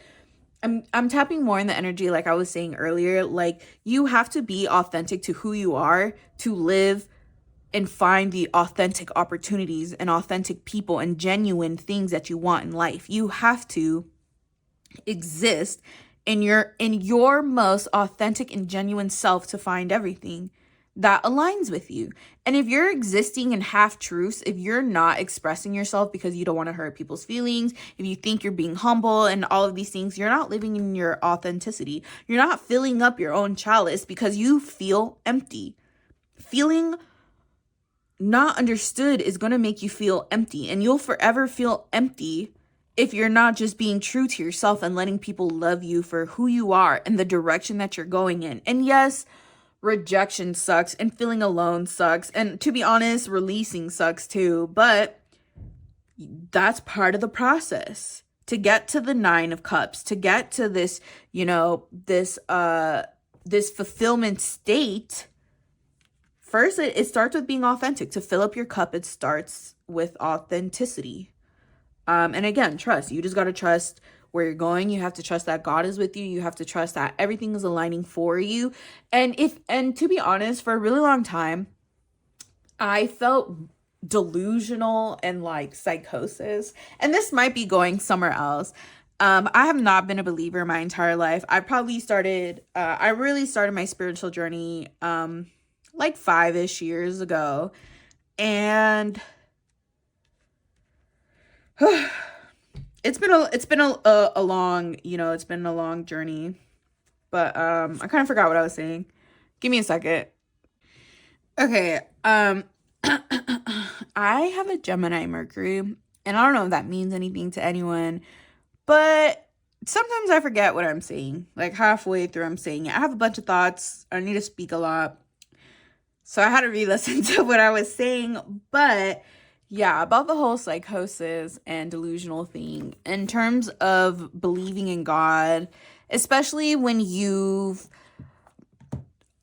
I'm tapping more in the energy like I was saying earlier. Like, you have to be authentic to who you are to live and find the authentic opportunities and authentic people and genuine things that you want in life. You have to exist in your most authentic and genuine self to find everything that aligns with you. And if you're existing in half-truths, if you're not expressing yourself because you don't want to hurt people's feelings, if you think you're being humble and all of these things, you're not living in your authenticity. You're not filling up your own chalice because you feel empty. Feeling not understood is going to make you feel empty, and you'll forever feel empty if you're not just being true to yourself and letting people love you for who you are and the direction that you're going in. And yes, rejection sucks and feeling alone sucks. And to be honest, releasing sucks too. But that's part of the process to get to the 9 of Cups, to get to this, this fulfillment state. First, it starts with being authentic. To fill up your cup, it starts with authenticity. And again, trust. You just got to trust where you're going. You have to trust that God is with you. You have to trust that everything is aligning for you. And to be honest, for a really long time, I felt delusional and like psychosis. And this might be going somewhere else. I have not been a believer my entire life. I really started my spiritual journey, like 5-ish years ago. And it's been a long journey, but I kind of forgot what I was saying. Give me a second. Okay. I have a Gemini Mercury, and I don't know if that means anything to anyone, but sometimes I forget what I'm saying. Like halfway through I'm saying it. I have a bunch of thoughts. I need to speak a lot. So I had to re-listen to what I was saying, but yeah, about the whole psychosis and delusional thing, in terms of believing in God, especially when you've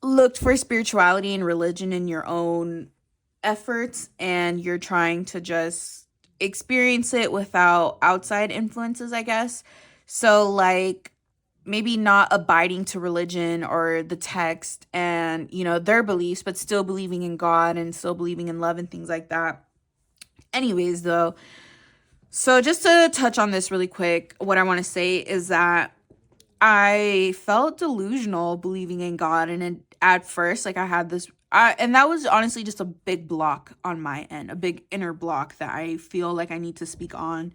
looked for spirituality and religion in your own efforts and you're trying to just experience it without outside influences, I guess. So like maybe not abiding to religion or the text and, their beliefs, but still believing in God and still believing in love and things like that. Anyways, though, so just to touch on this really quick, what I want to say is that I felt delusional believing in God. And at first, like I had this, and that was honestly just a big block on my end, a big inner block that I feel like I need to speak on.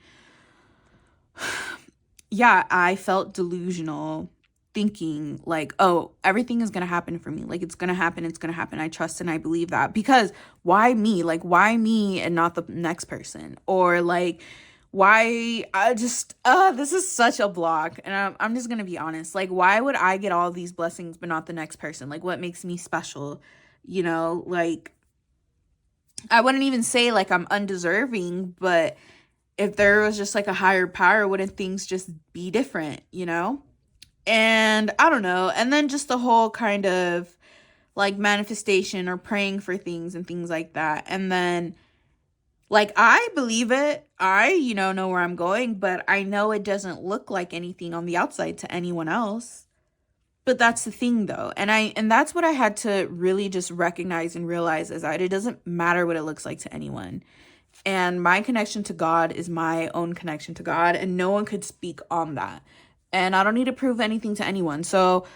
Yeah, I felt delusional thinking like, oh, everything is going to happen for me. Like it's going to happen. It's going to happen. I trust and I believe that, because why me? Like, why me and not the next person? Or like, why this is such a block. And I'm just going to be honest. Like, why would I get all these blessings, but not the next person? Like, what makes me special? Like I wouldn't even say like I'm undeserving, but if there was just like a higher power, wouldn't things just be different, And I don't know. And then just the whole kind of like manifestation or praying for things and things like that. And then like I believe it. I, know where I'm going, but I know it doesn't look like anything on the outside to anyone else. But that's the thing though. And that's what I had to really just recognize and realize, is that it doesn't matter what it looks like to anyone. And my connection to God is my own connection to God, and no one could speak on that. And I don't need to prove anything to anyone. So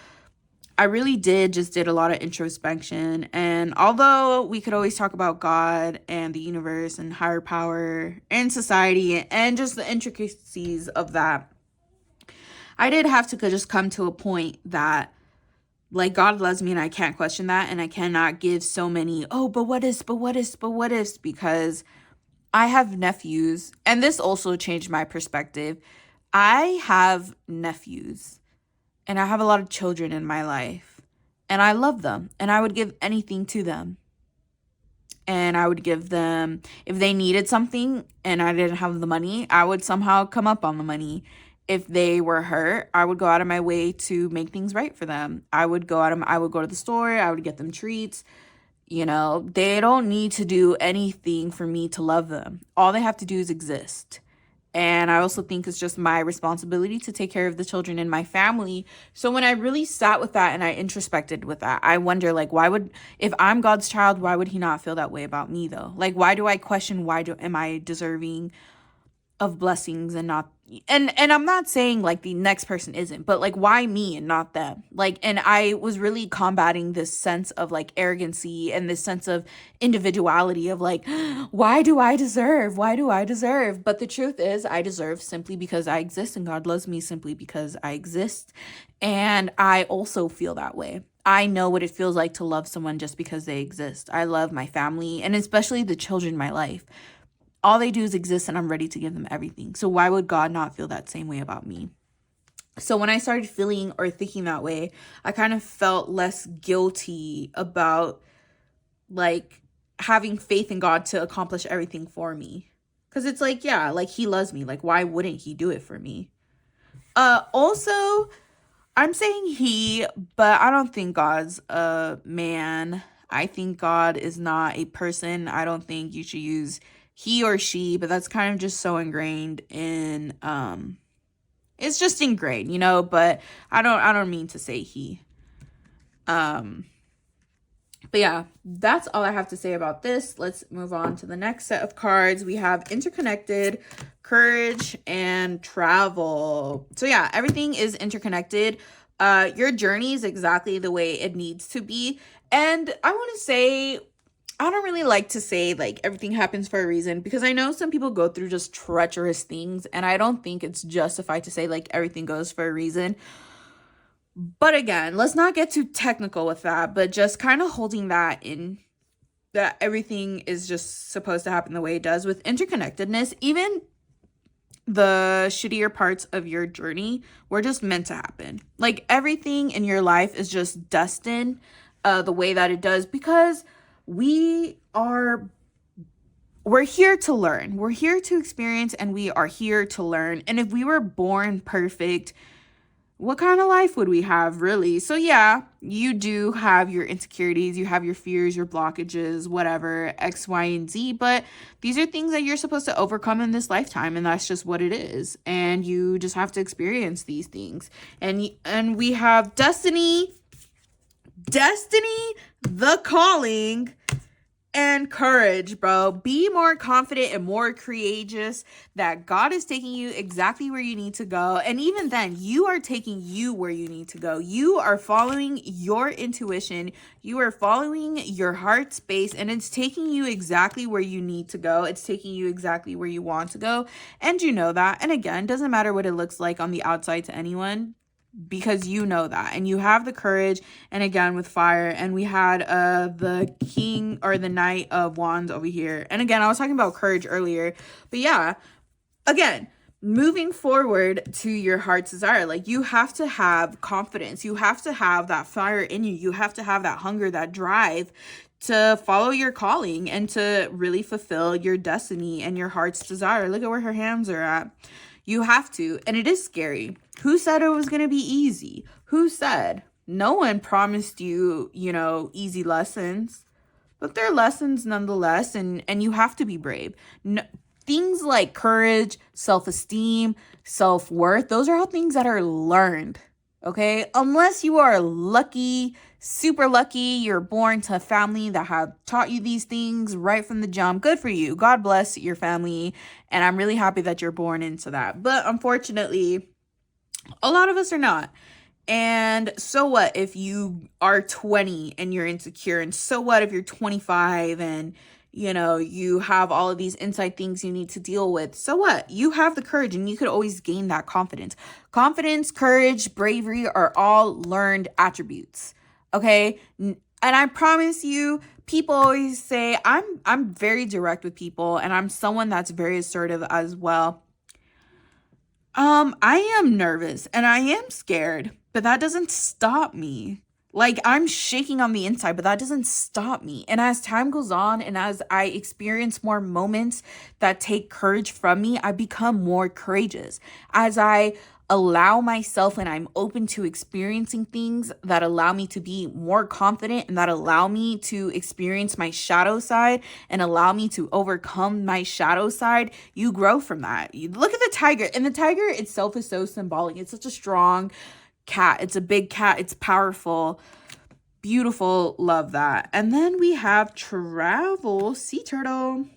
I really did a lot of introspection. And although we could always talk about God and the universe and higher power and society and just the intricacies of that, I did have to just come to a point that, like, God loves me and I can't question that. And I cannot give so many, oh, but what ifs, because I have nephews. And this also changed my perspective. I have nephews. And I have a lot of children in my life. And I love them. And I would give anything to them. And I would give them, if they needed something and I didn't have the money, I would somehow come up on the money. If they were hurt, I would go out of my way to make things right for them. I would go to the store. I would get them treats. They don't need to do anything for me to love them. All they have to do is exist. And I also think it's just my responsibility to take care of the children in my family. So when I really sat with that and I introspected with that, I wonder, like, if I'm God's child, why would he not feel that way about me though? Like, why do I question, am I deserving of blessings and not, and I'm not saying like the next person isn't, but like, why me and not them? Like, and I was really combating this sense of like arrogancy and this sense of individuality of like, why do I deserve? But the truth is, I deserve simply because I exist, and God loves me simply because I exist. And I also feel that way. I know what it feels like to love someone just because they exist. I love my family, and especially the children in my life. All they do is exist, and I'm ready to give them everything. So why would God not feel that same way about me? So when I started feeling or thinking that way, I kind of felt less guilty about like having faith in God to accomplish everything for me. Because it's like, yeah, like he loves me. Like, why wouldn't he do it for me? Also, I'm saying he, but I don't think God's a man. I think God is not a person. I don't think you should use he or she, but that's kind of just so ingrained in, it's just ingrained, but I don't mean to say he. But yeah, that's all I have to say about this. Let's move on to the next set of cards. We have interconnected, courage, and travel. So yeah, everything is interconnected. Your journey is exactly the way it needs to be. And I want to say, I don't really like to say like everything happens for a reason, because I know some people go through just treacherous things, and I don't think it's justified to say like everything goes for a reason. But again, let's not get too technical with that, but just kind of holding that in, that everything is just supposed to happen the way it does. With interconnectedness, even the shittier parts of your journey were just meant to happen. Like everything in your life is just destined the way that it does, because we're here to learn. We're here to experience, and we are here to learn. And if we were born perfect, what kind of life would we have, really? So yeah, you do have your insecurities, you have your fears, your blockages, whatever, X, Y, and Z, but these are things that you're supposed to overcome in this lifetime, and that's just what it is. And you just have to experience these things. And we have destiny, the calling, and courage, bro. Be more confident and more courageous that God is taking you exactly where you need to go. And even then, you are taking you where you need to go. You are following your intuition. You are following your heart space, and it's taking you exactly where you need to go. It's taking you exactly where you want to go. And you know that. And again, doesn't matter what it looks like on the outside to anyone, because you know that, and you have the courage. And again, with fire, and we had the king or the knight of wands over here. And again, I was talking about courage earlier, but yeah, again, moving forward to your heart's desire, like you have to have confidence, you have to have that fire in you, you have to have that hunger, that drive to follow your calling and to really fulfill your destiny and your heart's desire. Look at where her hands are at. You have to. And it is scary. Who said it was going to be easy? Who said? No one promised you, easy lessons, but they're lessons nonetheless, and you have to be brave. No, things like courage, self-esteem, self-worth, those are all things that are learned, okay? Unless you are lucky, super lucky, you're born to a family that have taught you these things right from the jump. Good for you. God bless your family, and I'm really happy that you're born into that. But unfortunately, a lot of us are not. And so what if you are 20 and you're insecure? And so what if you're 25 and, you have all of these inside things you need to deal with? So what? You have the courage, and you could always gain that confidence. Confidence, courage, bravery are all learned attributes. Okay? And I promise you, people always say, I'm very direct with people, and I'm someone that's very assertive as well. I am nervous and I am scared, but that doesn't stop me. Like, I'm shaking on the inside, but that doesn't stop me. And as time goes on and as I experience more moments that take courage from me, I become more courageous. As I allow myself and I'm open to experiencing things that allow me to be more confident and that allow me to experience my shadow side and allow me to overcome my shadow side, you grow from that. You look at the tiger, and the tiger itself is so symbolic. It's such a strong cat. It's a big cat. It's powerful, beautiful. Love that. And then we have travel sea turtle.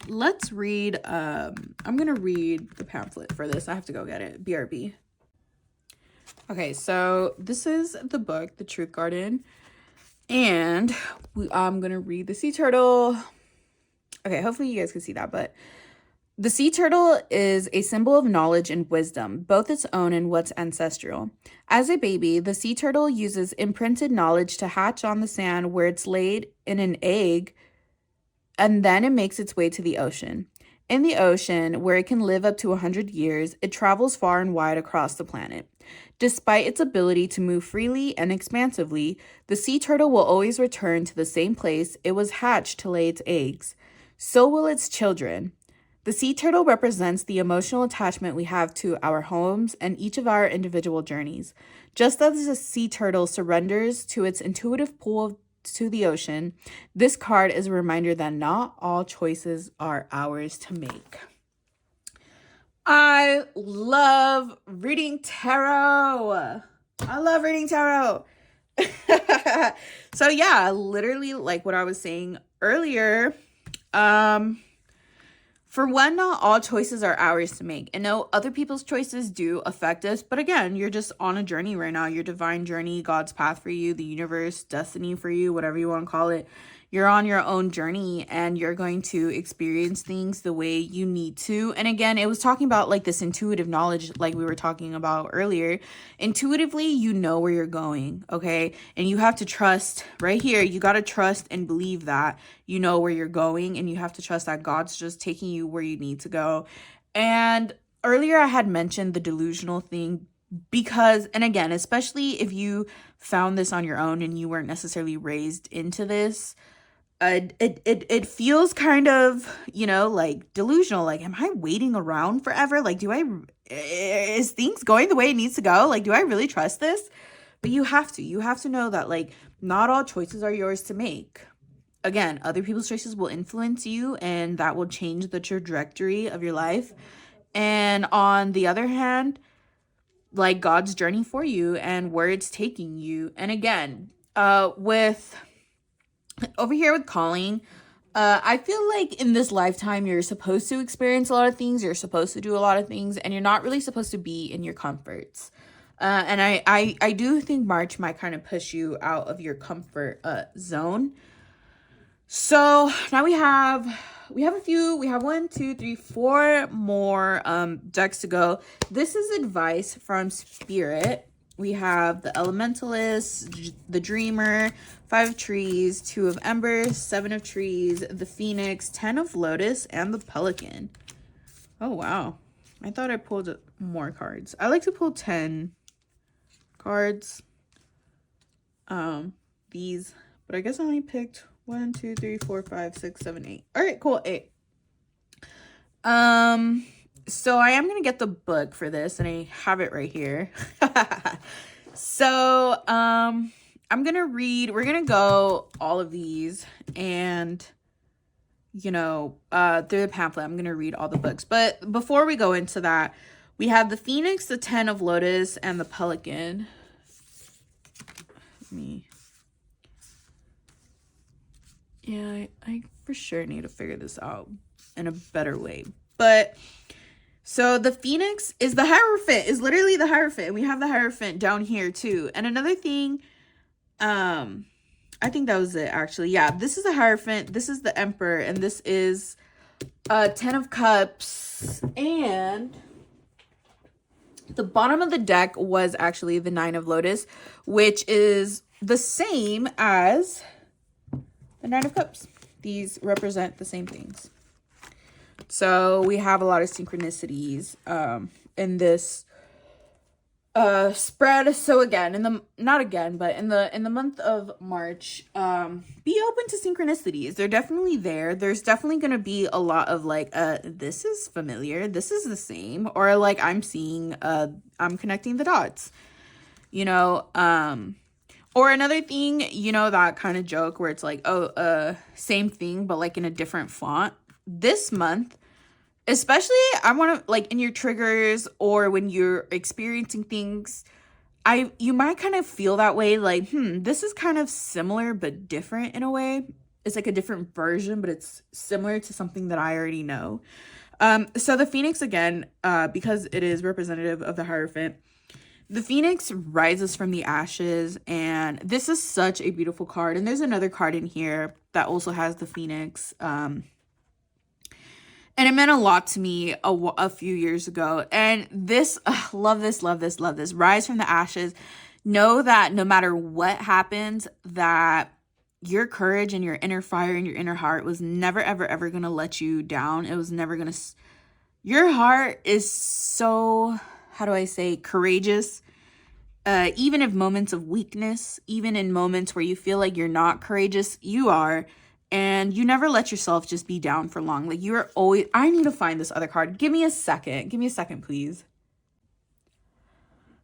Let's read, I'm going to read the pamphlet for this. I have to go get it. BRB. Okay, so this is the book, The Truth Garden. And I'm going to read the sea turtle. Okay, hopefully you guys can see that, but the sea turtle is a symbol of knowledge and wisdom, both its own and what's ancestral. As a baby, the sea turtle uses imprinted knowledge to hatch on the sand where it's laid in an egg, and then it makes its way to the ocean. In the ocean, where it can live up to 100 years, it travels far and wide across the planet. Despite its ability to move freely and expansively, the sea turtle will always return to the same place it was hatched to lay its eggs. So will its children. The sea turtle represents the emotional attachment we have to our homes and each of our individual journeys. Just as the sea turtle surrenders to its intuitive pull to the ocean, this card is a reminder that not all choices are ours to make. I love reading tarot. So yeah, literally like what I was saying earlier, for one, not all choices are ours to make. And no, other people's choices do affect us. But again, you're just on a journey right now. Your divine journey, God's path for you, the universe, destiny for you, whatever you want to call it. You're on your own journey and you're going to experience things the way you need to. And again, it was talking about like this intuitive knowledge, like we were talking about earlier. Intuitively, you know where you're going, okay? And you have to trust right here. You got to trust and believe that you know where you're going, and you have to trust that God's just taking you where you need to go. And earlier I had mentioned the delusional thing because, and again, especially if you found this on your own and you weren't necessarily raised into this, it feels kind of, like delusional. Like, am I waiting around forever? Like, is things going the way it needs to go? Like, do I really trust this? But you have to know that like not all choices are yours to make. Again, other people's choices will influence you and that will change the trajectory of your life. And on the other hand, like God's journey for you and where it's taking you. And again, with over here with calling, I feel like in this lifetime, you're supposed to experience a lot of things. You're supposed to do a lot of things, and you're not really supposed to be in your comforts. And I do think March might kind of push you out of your comfort zone. So now we have 4 more decks to go. This is advice from Spirit. We have the Elementalist, the Dreamer, 5 of Trees, 2 of Embers, 7 of Trees, the Phoenix, 10 of Lotus, and the Pelican. Oh, wow. I thought I pulled more cards. I like to pull 10 cards. These, but I guess I only picked 1, 2, 3, 4, 5, 6, 7, 8. All right, cool. 8. So I am going to get the book for this, and I have it right here. So, I'm gonna read, we're gonna go all of these and, you know, through the pamphlet, I'm gonna read all the books. But before we go into that, we have the Phoenix, the Ten of Lotus, and the Pelican. Yeah, I for sure need to figure this out in a better way. But so the Phoenix is the Hierophant, is literally the Hierophant. We have the Hierophant down here too. And another thing, I think that was it actually. Yeah, this is the Hierophant, this is the Emperor, and this is Ten of Cups. And the bottom of the deck was actually the Nine of Lotus, which is the same as the Nine of Cups. These represent the same things. So we have a lot of synchronicities in this spread. So again, in the month of March, be open to synchronicities. They're definitely there. There's definitely going to be a lot of like, this is familiar, this is the same, or like I'm seeing, I'm connecting the dots, you know. Or another thing, you know, that kind of joke where it's like, oh, same thing, but like in a different font. This month, especially, I want to, like, in your triggers or when you're experiencing things, you might kind of feel that way, like, this is kind of similar but different in a way. It's like a different version, but it's similar to something that I already know. So the Phoenix, again, because it is representative of the Hierophant, the Phoenix rises from the ashes, and this is such a beautiful card. And there's another card in here that also has the Phoenix, and it meant a lot to me a few years ago. And this, love this, love this, love this. Rise from the ashes. Know that no matter what happens, that your courage and your inner fire and your inner heart was never, ever, ever going to let you down. It was never going to... Your heart is so, how do I say, courageous. Even in moments of weakness, even in moments where you feel like you're not courageous, you are. And you never let yourself just be down for long. Like, you're always... I need to find this other card. Give me a second. Give me a second, please.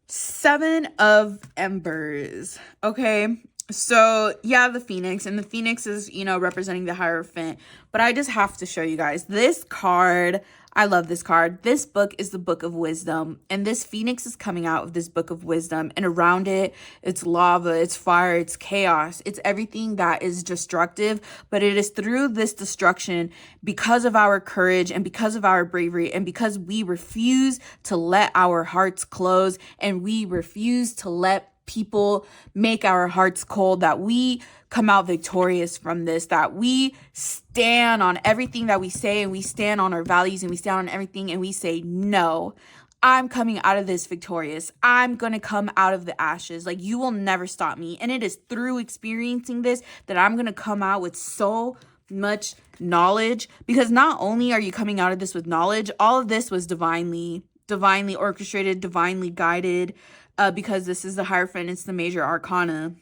Seven of Embers. Okay. So, yeah, the Phoenix. And the Phoenix is, you know, representing the Hierophant. But I just have to show you guys this card. I love this card. This book is the Book of Wisdom. And this Phoenix is coming out of this Book of Wisdom. And around it, it's lava, it's fire, it's chaos. It's everything that is destructive. But it is through this destruction, because of our courage and because of our bravery and because we refuse to let our hearts close and we refuse to let people make our hearts cold, that we come out victorious from this, that we stand on everything that we say and we stand on our values and we stand on everything and we say, no, I'm coming out of this victorious. I'm going to come out of the ashes. Like, you will never stop me. And it is through experiencing this that I'm going to come out with so much knowledge, because not only are you coming out of this with knowledge, all of this was divinely orchestrated, divinely guided, because this is the Hierophant, it's the major arcana.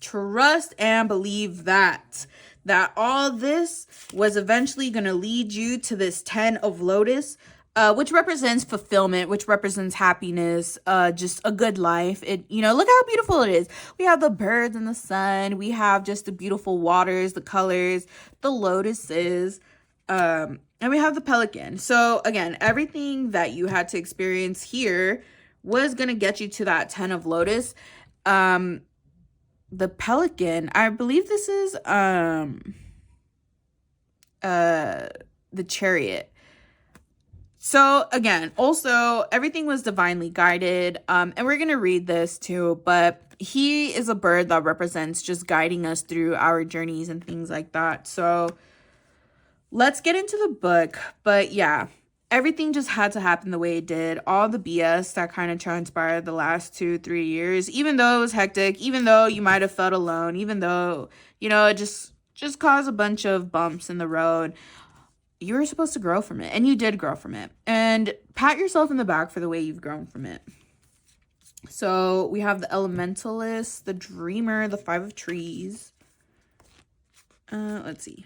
Trust and believe that all this was eventually going to lead you to this Ten of Lotus, which represents fulfillment, which represents happiness, just a good life. It, you know, look how beautiful it is. We have the birds and the sun. We have just the beautiful waters, the colors, the lotuses, and we have the pelican. So again, everything that you had to experience here was going to get you to that Ten of Lotus. The pelican, I believe this is the Chariot. So again, also everything was divinely guided, and we're gonna read this too, but he is a bird that represents just guiding us through our journeys and things like that. So let's get into the book. But yeah, everything just had to happen the way it did. All the BS that kind of transpired the last 2-3 years, even though it was hectic, even though you might have felt alone, even though, you know, it just caused a bunch of bumps in the road, you were supposed to grow from it, and you did grow from it. And pat yourself in the back for the way you've grown from it. So we have the Elementalist, the Dreamer, the Five of Trees. Let's see.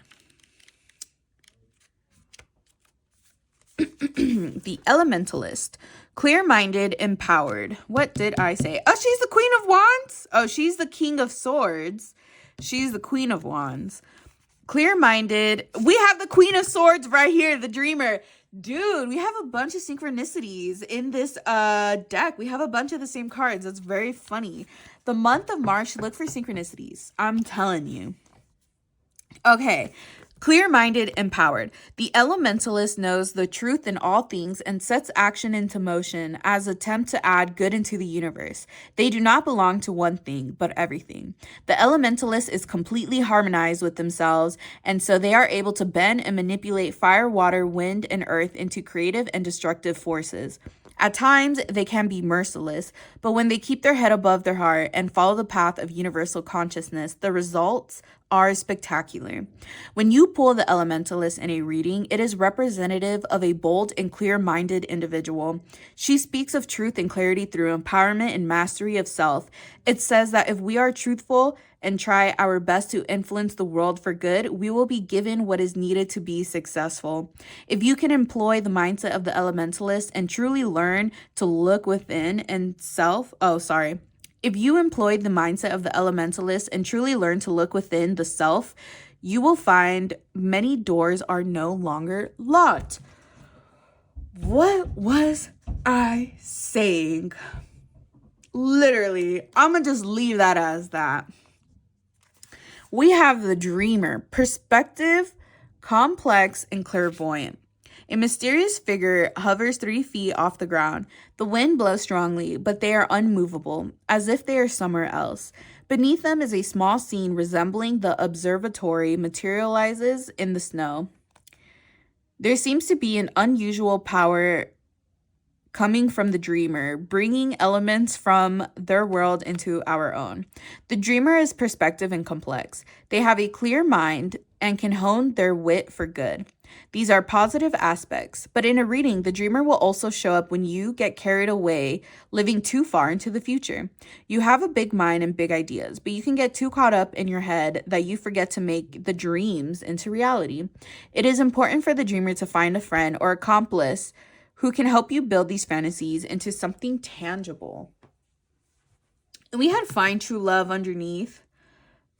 The Elementalist. Clear-minded, empowered. What did I say? Oh, she's the Queen of Wands? Oh, she's the King of Swords. She's the Queen of Wands. Clear-minded. We have the Queen of Swords right here, the Dreamer. Dude, we have a bunch of synchronicities in this deck. We have a bunch of the same cards. That's very funny. The month of March, look for synchronicities. I'm telling you. Okay. Clear-minded, empowered. The Elementalist knows the truth in all things and sets action into motion as attempt to add good into the universe. They do not belong to one thing, but everything. The Elementalist is completely harmonized with themselves, and so they are able to bend and manipulate fire, water, wind, and earth into creative and destructive forces. At times, they can be merciless, but when they keep their head above their heart and follow the path of universal consciousness, the results are spectacular. When you pull the Elementalist in a reading, it is representative of a bold and clear-minded individual. She speaks of truth and clarity through empowerment and mastery of self. It says that if we are truthful and try our best to influence the world for good, we will be given what is needed to be successful. If you can employ the mindset of the Elementalist and truly learn to look within and If you employed the mindset of the Elementalist and truly learn to look within the self, you will find many doors are no longer locked. What was I saying? Literally, I'm gonna just leave that as that. We have the Dreamer, perspective, complex, and clairvoyant. A mysterious figure hovers 3 feet off the ground. The wind blows strongly, but they are unmovable, as if they are somewhere else. Beneath them is a small scene resembling the observatory materializes in the snow. There seems to be an unusual power coming from the Dreamer, bringing elements from their world into our own. The Dreamer is perspective and complex. They have a clear mind and can hone their wit for good. These are positive aspects, but in a reading, the Dreamer will also show up when you get carried away, living too far into the future. You have a big mind and big ideas, but you can get too caught up in your head that you forget to make the dreams into reality. It is important for the Dreamer to find a friend or accomplice who can help you build these fantasies into something tangible. And we had Find True Love underneath.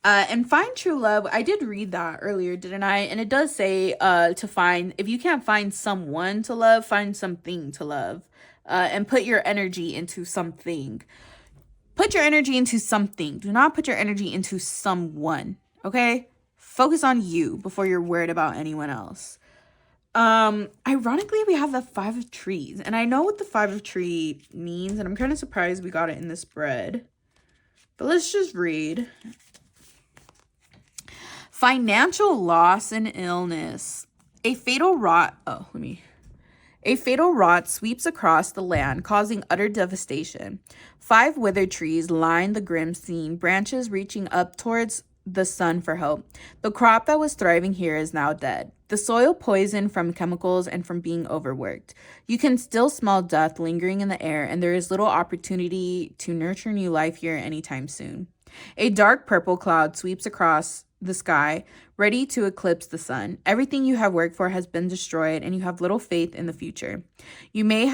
And Find True Love, I did read that earlier, didn't I? And it does say to find, if you can't find someone to love, find something to love. And put your energy into something. Put your energy into something. Do not put your energy into someone, okay? Focus on you before you're worried about anyone else. Ironically, we have the 5 of Trees, and I know what the 5 of Tree means, and I'm kind of surprised we got it in this spread. But let's just read. Financial loss and illness. A fatal rot sweeps across the land, causing utter devastation. 5 withered trees line the grim scene, branches reaching up towards the sun for hope. The crop that was thriving here is now dead. The soil poisoned from chemicals and from being overworked. You can still smell death lingering in the air, and there is little opportunity to nurture new life here anytime soon. A dark purple cloud sweeps across the sky, ready to eclipse the sun. Everything you have worked for has been destroyed, and you have little faith in the future. You may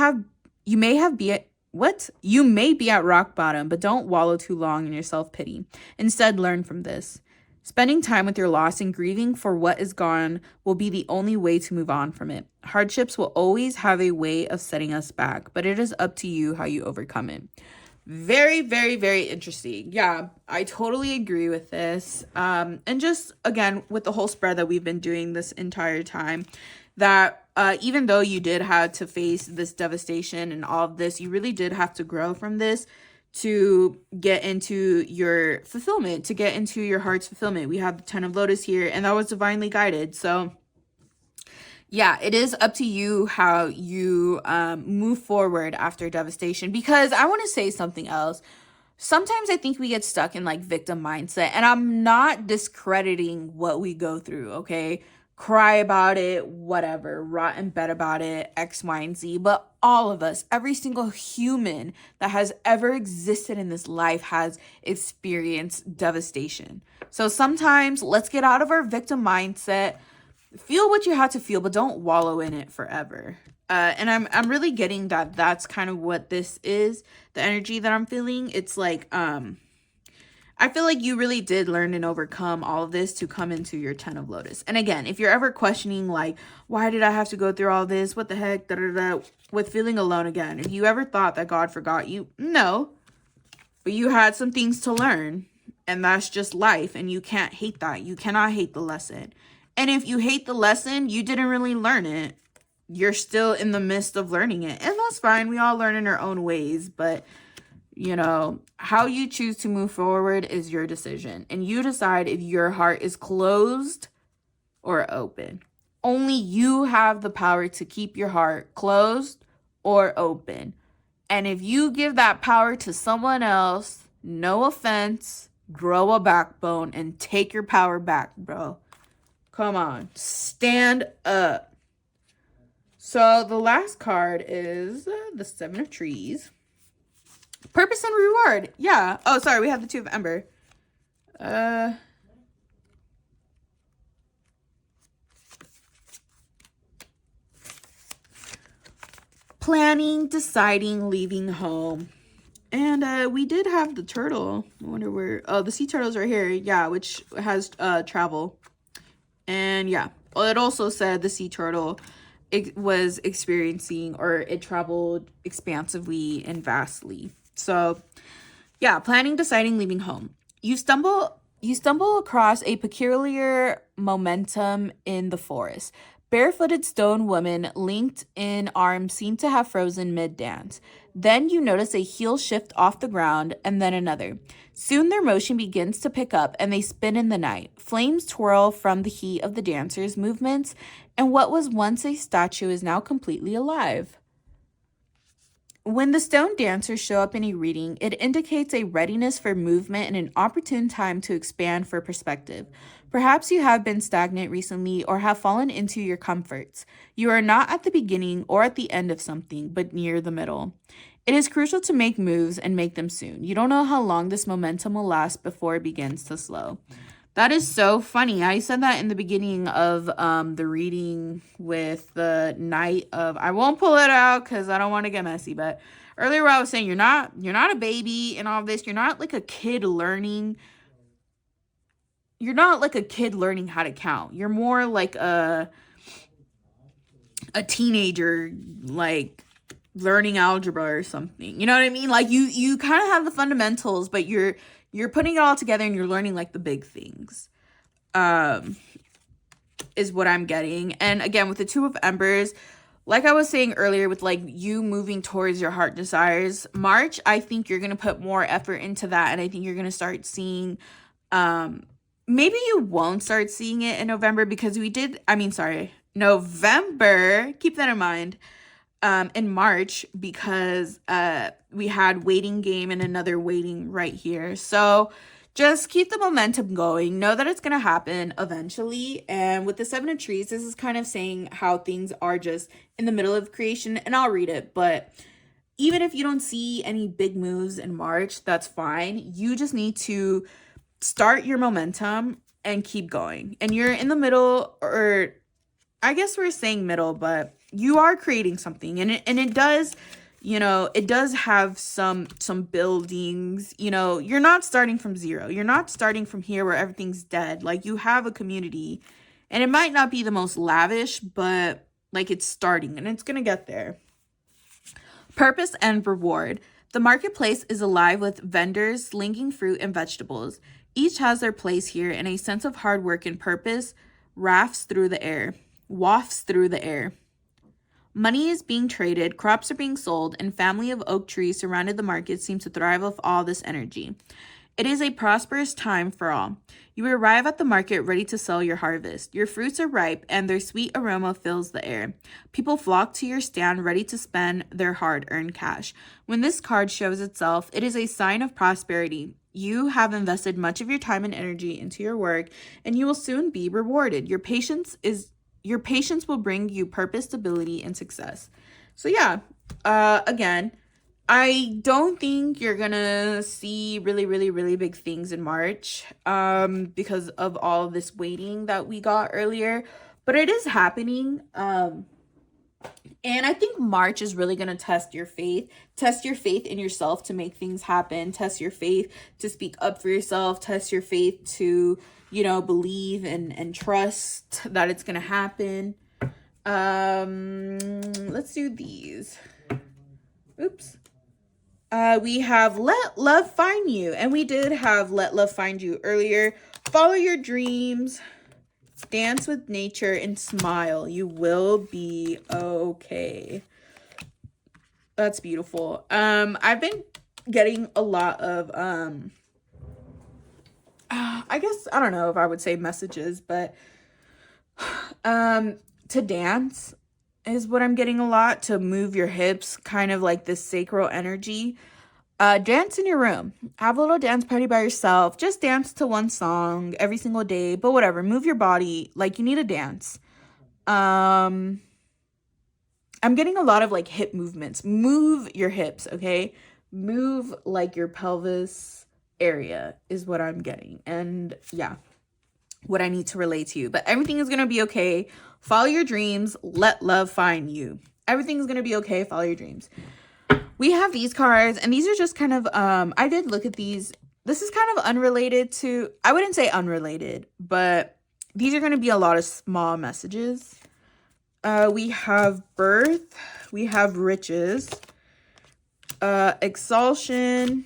be at rock bottom, but don't wallow too long in your self-pity. Instead, learn from this. Spending time with your loss and grieving for what is gone will be the only way to move on from it. Hardships will always have a way of setting us back, but it is up to you how you overcome it. Very, very, very interesting. Yeah, I totally agree with this. And just, again, with the whole spread that we've been doing this entire time, that even though you did have to face this devastation and all of this, you really did have to grow from this to get into your fulfillment, to get into your heart's fulfillment. We have the 10 of Lotus here, and that was divinely guided. So yeah, it is up to you how you move forward after devastation. Because I want to say something else. Sometimes I think we get stuck in like victim mindset, and I'm not discrediting what we go through, okay? Cry about it, whatever, rot in bed about it, X, Y, and Z. But all of us, every single human that has ever existed in this life has experienced devastation. So sometimes let's get out of our victim mindset. Feel what you have to feel, but don't wallow in it forever. And I'm really getting that that's kind of what this is, the energy that I'm feeling. It's like I feel like you really did learn and overcome all of this to come into your 10 of Lotus. And again, if you're ever questioning, like, why did I have to go through all this? What the heck? Da, da, da, with feeling alone again. If you ever thought that God forgot you, no. But you had some things to learn. And that's just life. And you can't hate that. You cannot hate the lesson. And if you hate the lesson, you didn't really learn it. You're still in the midst of learning it. And that's fine. We all learn in our own ways. But you know, how you choose to move forward is your decision. And you decide if your heart is closed or open. Only you have the power to keep your heart closed or open. And if you give that power to someone else, no offense, grow a backbone and take your power back, bro. Come on. Stand up. So the last card is the Seven of Trees. Purpose and reward. Yeah. Oh, sorry. We have the Two of Ember. Planning, deciding, leaving home. And we did have the turtle. I wonder where. Oh, the sea turtle's right here. Yeah, which has travel. And yeah. Well, it also said the sea turtle was experiencing, or it traveled expansively and vastly. So yeah, planning, deciding, leaving home. You stumble across a peculiar momentum in the forest. Barefooted stone women linked in arms seem to have frozen mid-dance. Then you notice a heel shift off the ground and then another. Soon their motion begins to pick up and they spin in the night. Flames twirl from the heat of the dancers' movements, and what was once a statue is now completely alive. When the stone dancers show up in a reading, it indicates a readiness for movement and an opportune time to expand for perspective. Perhaps you have been stagnant recently or have fallen into your comforts. You are not at the beginning or at the end of something, but near the middle. It is crucial to make moves and make them soon. You don't know how long this momentum will last before it begins to slow. That is so funny. I said that in the beginning of the reading with the Knight of, I won't pull it out because I don't want to get messy, but earlier I was saying you're not a baby and all this. You're not like a kid learning. You're not like a kid learning how to count. You're more like a teenager, like learning algebra or something. You know what I mean? Like you kind of have the fundamentals, but you're putting it all together and you're learning like the big things. Is what I'm getting. And again, with the Two of Embers, like I was saying earlier, with like you moving towards your heart desires, March, I think you're going to put more effort into that. And I think you're going to start seeing, maybe you won't start seeing it in November because November, keep that in mind, in March, because we had waiting game and another waiting right here. So just keep the momentum going. Know that it's going to happen eventually. And with the Seven of Trees, this is kind of saying how things are just in the middle of creation. And I'll read it. But even if you don't see any big moves in March, that's fine. You just need to start your momentum and keep going. And you're in the middle, or I guess we're saying middle, but you are creating something. And it does, you know, it does have some buildings. You know, you're not starting from zero. You're not starting from here where everything's dead. Like, you have a community, and it might not be the most lavish, but like it's starting and it's gonna get there. Purpose and reward. The marketplace is alive with vendors slinging fruit and vegetables. Each has their place here, and a sense of hard work and purpose wafts through the air. Money is being traded, crops are being sold, and family of oak trees surrounded the market seem to thrive off all this energy. It is a prosperous time for all. You arrive at the market ready to sell your harvest. Your fruits are ripe, and their sweet aroma fills the air. People flock to your stand ready to spend their hard-earned cash. When this card shows itself, it is a sign of prosperity. You have invested much of your time and energy into your work, and you will soon be rewarded. Your patience will bring you purpose, stability, and success. So yeah, again, I don't think you're gonna see really, really, really big things in March, because of all of this waiting that we got earlier, but it is happening. And I think March is really going to test your faith. Test your faith in yourself to make things happen. Test your faith to speak up for yourself. Test your faith to, believe and trust that it's going to happen. Let's do these. Oops. We have Let Love Find You. And we did have Let Love Find You earlier. Follow your dreams. Dance with nature and smile. You will be okay. That's beautiful. I've been getting a lot of I guess I don't know if I would say messages, but to dance is what I'm getting a lot, to move your hips, kind of like this sacral energy. Dance in your room. Have a little dance party by yourself. Just dance to one song every single day, but whatever. Move your body like you need to dance. I'm getting a lot of like hip movements. Move your hips, okay? Move like your pelvis area is what I'm getting. And yeah, what I need to relate to you. But everything is going to be okay. Follow your dreams. Let love find you. Everything is going to be okay. Follow your dreams. We have these cards, and these are just kind of, I did look at these. This is kind of unrelated to, I wouldn't say unrelated, but these are going to be a lot of small messages. We have birth, we have riches, exaltation,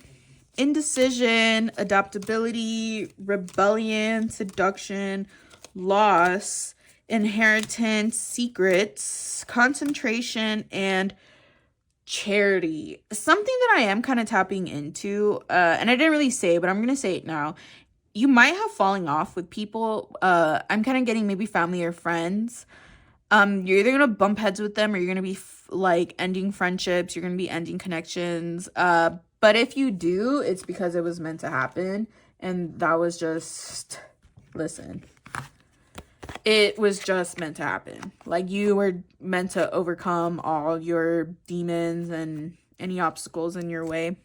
indecision, adaptability, rebellion, seduction, loss, inheritance, secrets, concentration, and charity. Something that I am kind of tapping into, and I didn't really say, but I'm gonna say it now. You might have falling off with people. I'm kind of getting maybe family or friends. You're either gonna bump heads with them, or you're gonna be like ending friendships. You're gonna be ending connections. But if you do, it's because it was meant to happen, and that was just, listen, it was just meant to happen. Like, you were meant to overcome all your demons and any obstacles in your way.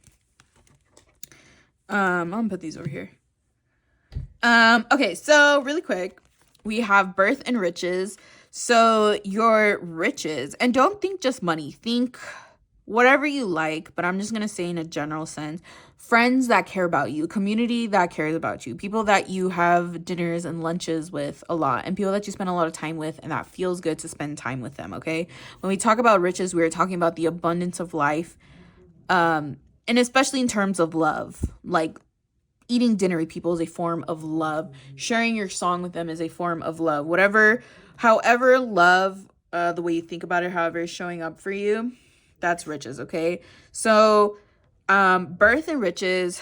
I'm gonna put these over here. Okay, so really quick, we have birth and riches. So your riches, and don't think just money, think whatever you like, but I'm just gonna say in a general sense, friends that care about you, community that cares about you, people that you have dinners and lunches with a lot, and people that you spend a lot of time with, and that feels good to spend time with them. Okay, when we talk about riches, we're talking about the abundance of life, and especially in terms of love. Like, eating dinner with people is a form of love. Sharing your song with them is a form of love. However love, the way you think about it, however it's showing up for you, that's riches. Okay, so birth and riches,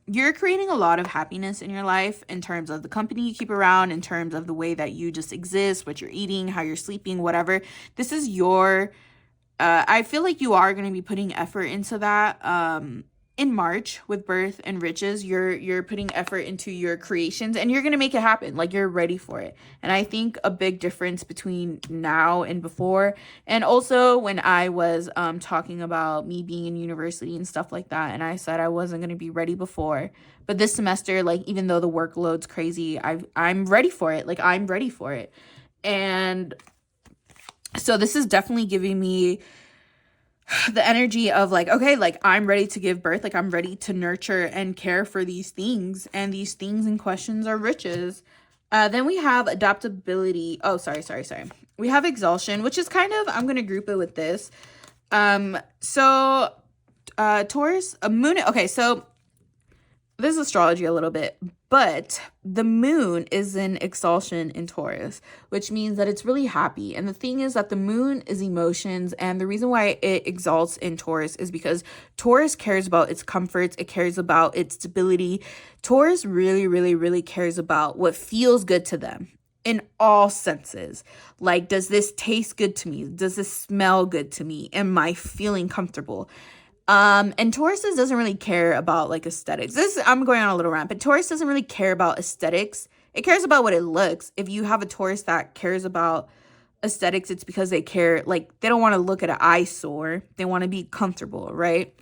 you're creating a lot of happiness in your life in terms of the company you keep around, in terms of the way that you just exist, what you're eating, how you're sleeping, whatever. This is your I feel like you are going to be putting effort into that. In March with birth and riches, you're putting effort into your creations, and you're going to make it happen. Like, you're ready for it. And I think a big difference between now and before, and also when I was talking about me being in university and stuff like that, and I said I wasn't going to be ready before, but this semester, like, even though the workload's crazy, I'm ready for it. Like, I'm ready for it. And so this is definitely giving me the energy of like, okay, like, I'm ready to give birth. Like, I'm ready to nurture and care for these things. And these things in questions are riches. Then we have adaptability. Oh, sorry. We have exhaustion, which is kind of, I'm going to group it with this. Taurus, a moon. Okay, so this is astrology a little bit, but the moon is in exaltation in Taurus, which means that it's really happy. And the thing is that the moon is emotions, and the reason why it exalts in Taurus is because Taurus cares about its comforts, it cares about its stability. Taurus really, really, really cares about what feels good to them in all senses. Like, does this taste good to me? Does this smell good to me? Am I feeling comfortable? And Taurus doesn't really care about like aesthetics. I'm going on a little rant, but Taurus doesn't really care about aesthetics. It cares about what it looks. If you have a Taurus that cares about aesthetics, it's because they care, like, they don't want to look at an eyesore. They want to be comfortable, right?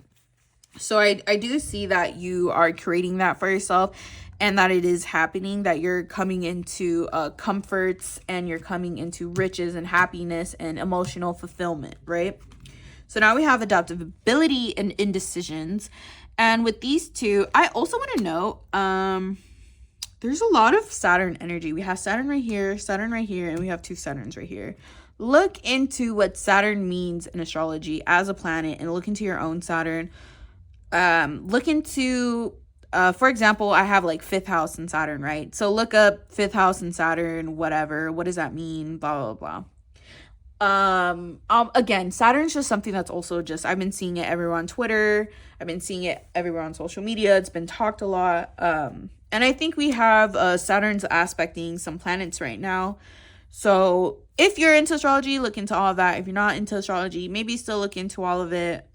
So I do see that you are creating that for yourself, and that it is happening, that you're coming into comforts, and you're coming into riches and happiness and emotional fulfillment, right? So now we have adaptability and indecisions. And with these two, I also want to note, there's a lot of Saturn energy. We have Saturn right here, and we have two Saturns right here. Look into what Saturn means in astrology as a planet, and look into your own Saturn. Look into, for example, I have like 5th house in Saturn, right? So look up 5th house in Saturn, whatever. What does that mean? Blah, blah, blah. Again, Saturn's just something that's also just, I've been seeing it everywhere on Twitter. I've been seeing it everywhere on social media. It's been talked a lot. And I think we have Saturn's aspecting some planets right now. So if you're into astrology, look into all of that. If you're not into astrology, maybe still look into all of it.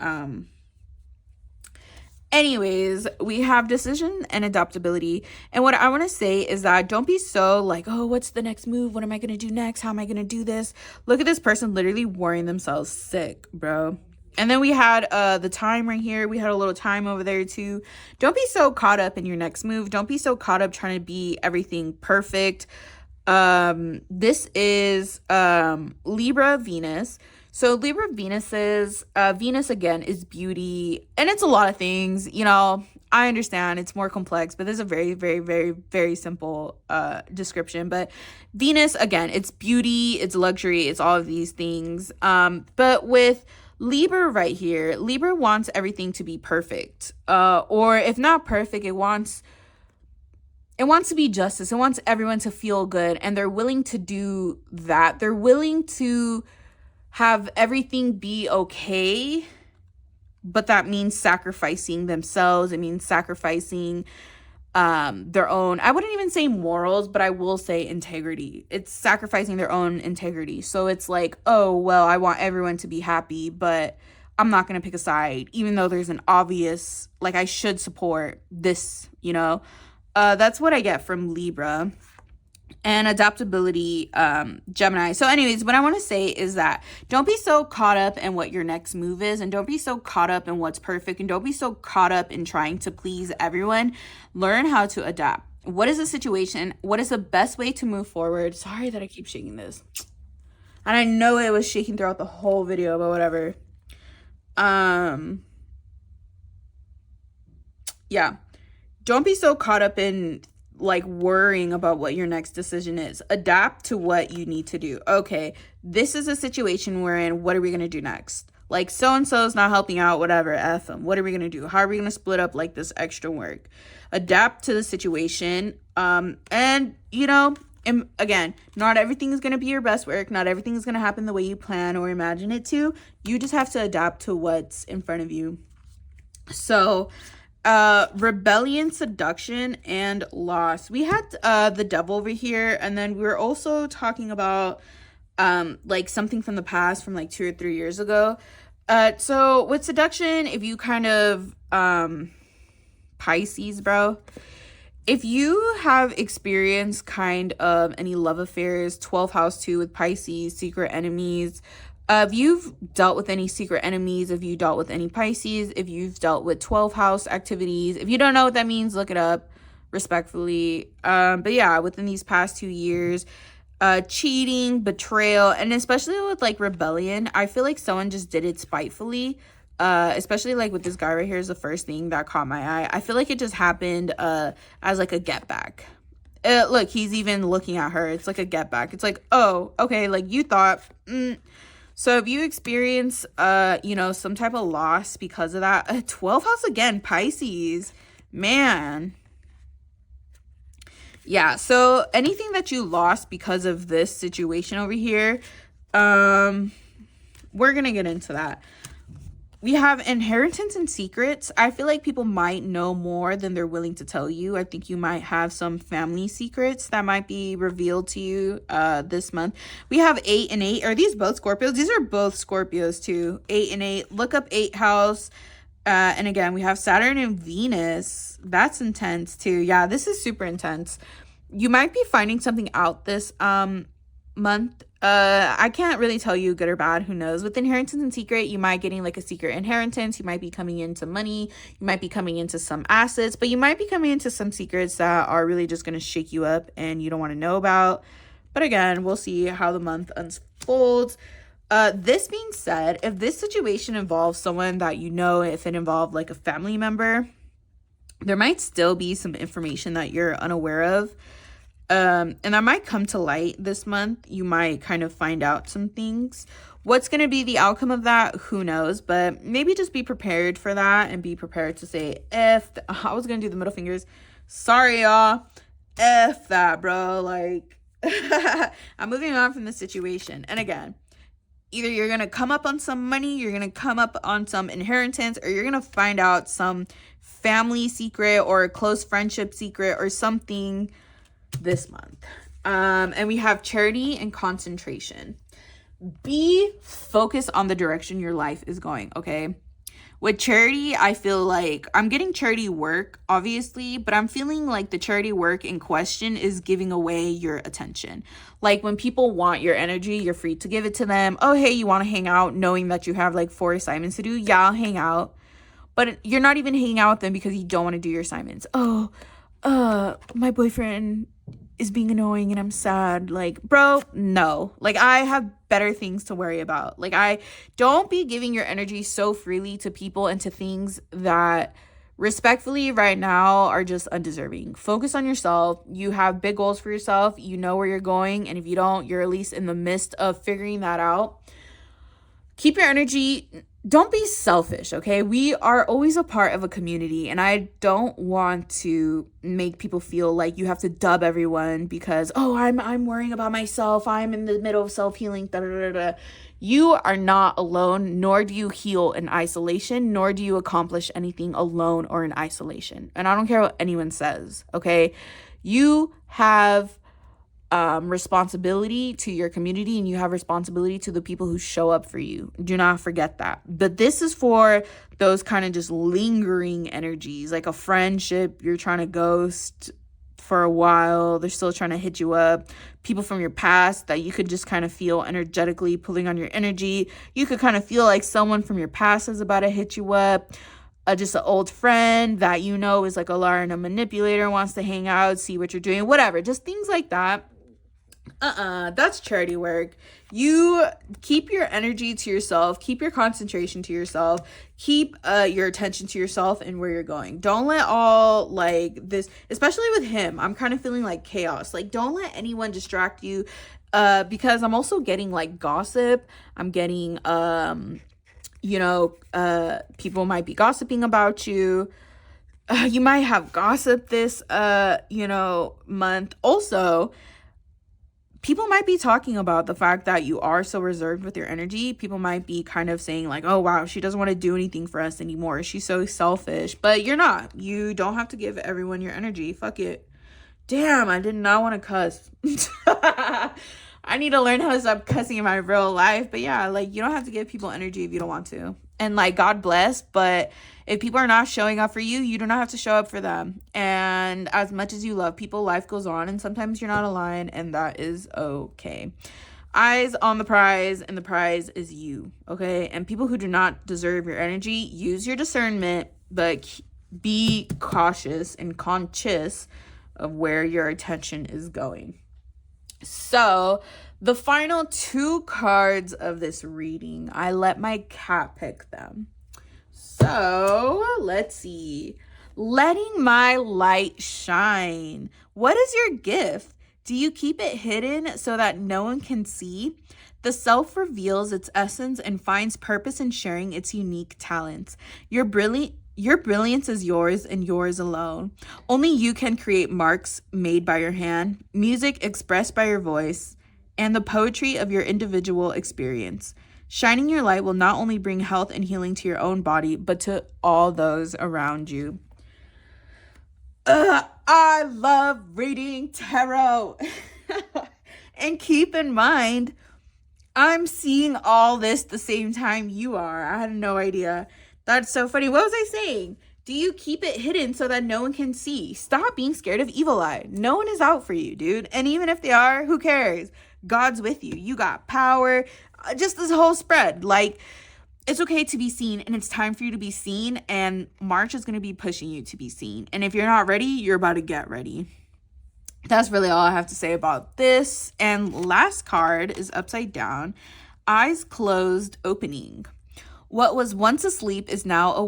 Anyways, we have decision and adaptability. And what I want to say is that don't be so like, oh, what's the next move? What am I going to do next? How am I going to do this? Look at this person literally worrying themselves sick, bro. And then we had the time right here. We had a little time over there too. Don't be so caught up in your next move. Don't be so caught up trying to be everything perfect. This is Libra Venus. So Libra Venus again is beauty, and it's a lot of things. You know, I understand it's more complex, but there's a very, very, very, very simple description. But Venus again, it's beauty, it's luxury, it's all of these things. But with Libra right here, Libra wants everything to be perfect. Or if not perfect, it wants to be justice. It wants everyone to feel good, and they're willing to do that. They're willing to have everything be okay, but that means sacrificing themselves. It means sacrificing their own, I wouldn't even say morals, but I will say integrity. It's sacrificing their own integrity. So it's like, oh, well, I want everyone to be happy, but I'm not going to pick a side, even though there's an obvious, like, I should support this, you know? That's what I get from Libra. And adaptability, Gemini. So anyways, what I want to say is that don't be so caught up in what your next move is, and don't be so caught up in what's perfect, and don't be so caught up in trying to please everyone. Learn how to adapt. What is the situation? What is the best way to move forward? Sorry that I keep shaking this. And I know it was shaking throughout the whole video, but whatever. Yeah. Don't be so caught up in like worrying about what your next decision is. Adapt to what you need to do. Okay, this is a situation we're in. What are we going to do next? Like, so-and-so is not helping out, whatever, F them. What are we going to do? How are we going to split up like this extra work? Adapt to the situation. And, you know, again, not everything is going to be your best work. Not everything is going to happen the way you plan or imagine it to. You just have to adapt to what's in front of you. So, rebellion, seduction, and loss. We had the devil over here, and then we were also talking about like something from the past, from like 2 or 3 years ago. So with seduction, if you kind of Pisces, bro, if you have experienced kind of any love affairs, 12th house too with Pisces, secret enemies, if you've dealt with any secret enemies, if you dealt with any Pisces, if you've dealt with 12th house activities, if you don't know what that means, look it up respectfully. But yeah, within these past 2 years, cheating, betrayal, and especially with like rebellion, I feel like someone just did it spitefully. Especially like with this guy right here is the first thing that caught my eye. I feel like it just happened as like a get back. Look, he's even looking at her. It's like a get back. It's like, oh, okay, like you thought. So if you experience, you know, some type of loss because of that, 12th house again, Pisces, man. Yeah, so anything that you lost because of this situation over here, we're going to get into that. We have inheritance and secrets. I feel like people might know more than they're willing to tell you. I think you might have some family secrets that might be revealed to you this month. We have 8 and 8. Are these both Scorpios? These are both Scorpios too. 8 and 8. Look up 8th house. And again, we have Saturn and Venus. That's intense too. Yeah, this is super intense. You might be finding something out this month, I can't really tell you good or bad, who knows. With inheritance and secret, you might getting like a secret inheritance, you might be coming into money, you might be coming into some assets, but you might be coming into some secrets that are really just going to shake you up and you don't want to know about. But again, we'll see how the month unfolds. This being said, if this situation involves someone that you know, if it involved like a family member, there might still be some information that you're unaware of. And that might come to light this month. You might kind of find out some things. What's going to be the outcome of that? Who knows? But maybe just be prepared for that and be prepared to say, I was going to do the middle fingers. Sorry, y'all. F that, bro. Like, I'm moving on from the situation. And again, either you're going to come up on some money, you're going to come up on some inheritance, or you're going to find out some family secret or a close friendship secret or something this month. And we have charity and concentration. Be focused on the direction your life is going, okay? With charity, I feel like I'm getting charity work, obviously, but I'm feeling like the charity work in question is giving away your attention. Like when people want your energy, you're free to give it to them. Oh, hey, you want to hang out knowing that you have like 4 assignments to do? Yeah, I'll hang out. But you're not even hanging out with them because you don't want to do your assignments. Oh, my boyfriend is being annoying and I'm sad. Like, bro, no. Like, I have better things to worry about. Like, I don't be giving your energy so freely to people and to things that respectfully right now are just undeserving. Focus on yourself. You have big goals for yourself. You know where you're going. And if you don't, you're at least in the midst of figuring that out. Keep your energy. Don't be selfish, okay? We are always a part of a community, and I don't want to make people feel like you have to dub everyone because, oh, I'm worrying about myself. I'm in the middle of self-healing. Da, da, da, da. You are not alone, nor do you heal in isolation, nor do you accomplish anything alone or in isolation. And I don't care what anyone says, okay? You have responsibility to your community and you have responsibility to the people who show up for you. Do not forget that. But this is for those kind of just lingering energies, like a friendship you're trying to ghost for a while. They're still trying to hit you up. People from your past that you could just kind of feel energetically pulling on your energy. You could kind of feel like someone from your past is about to hit you up. Just an old friend that you know is like a liar and a manipulator, wants to hang out, see what you're doing, whatever. Just things like that. That's charity work. You keep your energy to yourself, keep your concentration to yourself, keep your attention to yourself and where you're going. Don't let all like this, especially with him, I'm kind of feeling like chaos. Like, don't let anyone distract you, because I'm also getting like gossip. I'm getting people might be gossiping about you. You might have gossip this month. Also, people might be talking about the fact that you are so reserved with your energy. People might be kind of saying like, oh, wow, she doesn't want to do anything for us anymore. She's so selfish. But you're not. You don't have to give everyone your energy. Fuck it. Damn, I did not want to cuss. I need to learn how to stop cussing in my real life. But yeah, like, you don't have to give people energy if you don't want to. And like, God bless, but if people are not showing up for you, you do not have to show up for them. And as much as you love people, life goes on, and sometimes you're not aligned, and that is okay. Eyes on the prize, and the prize is you, okay? And people who do not deserve your energy, use your discernment, but be cautious and conscious of where your attention is going. So, the final 2 cards of this reading, I let my cat pick them. So, let's see. Letting my light shine. What is your gift? Do you keep it hidden so that no one can see? The self reveals its essence and finds purpose in sharing its unique talents. Your brilliance is yours and yours alone. Only you can create marks made by your hand, music expressed by your voice, and the poetry of your individual experience. Shining your light will not only bring health and healing to your own body, but to all those around you. I love reading tarot. And keep in mind, I'm seeing all this the same time you are. I had no idea. That's so funny. What was I saying? Do you keep it hidden so that no one can see? Stop being scared of evil eye. No one is out for you, dude. And even if they are, who cares? God's with you. You got power. Just this whole spread. Like, it's okay to be seen, and it's time for you to be seen, and March is going to be pushing you to be seen. And if you're not ready, you're about to get ready. That's really all I have to say about this. And last card is upside down. Eyes closed, opening. What was once asleep is now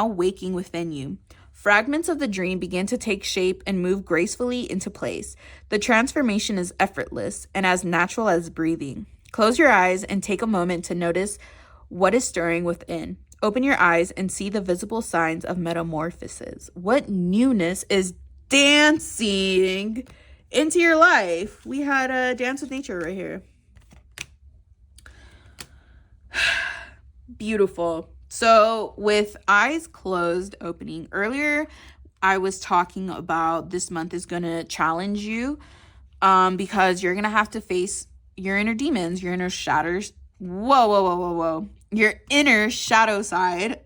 waking within you. Fragments of the dream begin to take shape and move gracefully into place. The transformation is effortless and as natural as breathing. Close your eyes and take a moment to notice what is stirring within. Open your eyes and see the visible signs of metamorphosis. What newness is dancing into your life? We had a dance with nature right here. Beautiful. So with eyes closed, opening, earlier I was talking about this month is going to challenge you because you're going to have to face your inner demons, your inner shadows. Whoa. Your inner shadow side.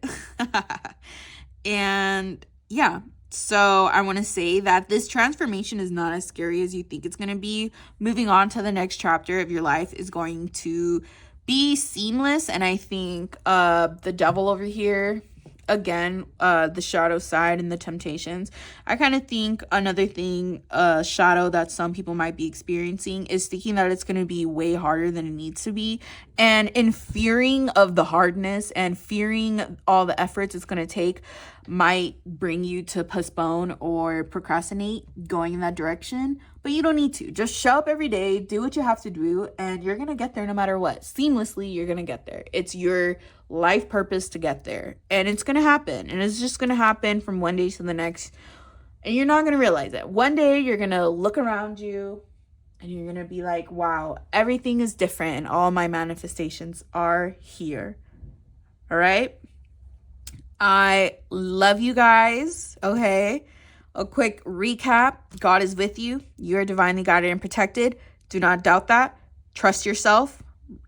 And yeah, so I want to say that this transformation is not as scary as you think it's going to be. Moving on to the next chapter of your life is going to be seamless. And I think the devil over here, again, the shadow side and the temptations, I kind of think another thing, shadow that some people might be experiencing is thinking that it's going to be way harder than it needs to be. And in fearing of the hardness and fearing all the efforts it's going to take might bring you to postpone or procrastinate going in that direction. But you don't need to. Just show up every day, do what you have to do, and you're going to get there no matter what. Seamlessly, you're going to get there. It's your life purpose to get there. And it's going to happen. And it's just going to happen from one day to the next. And you're not going to realize it. One day, you're going to look around you, and you're going to be like, wow, everything is different, and all my manifestations are here. All right? I love you guys, okay? A quick recap. God is with you. You are divinely guided and protected. Do not doubt that. Trust yourself.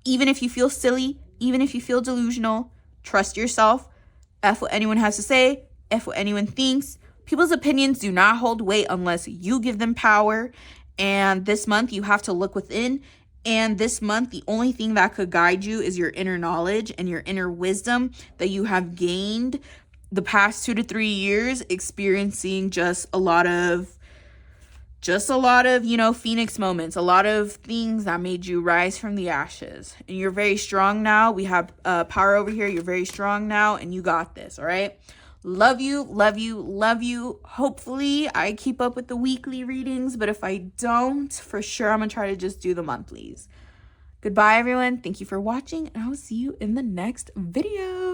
Even if you feel silly, even if you feel delusional, trust yourself. F what anyone has to say. F what anyone thinks. People's opinions do not hold weight unless you give them power. And this month, you have to look within. And this month, the only thing that could guide you is your inner knowledge and your inner wisdom that you have gained the past 2 to 3 years, experiencing just a lot of, Phoenix moments, a lot of things that made you rise from the ashes. And you're very strong now. We have power over here. You're very strong now, and you got this, all right? Love you, love you, love you. Hopefully, I keep up with the weekly readings, but if I don't, for sure, I'm going to try to just do the monthlies. Goodbye, everyone. Thank you for watching, and I will see you in the next video.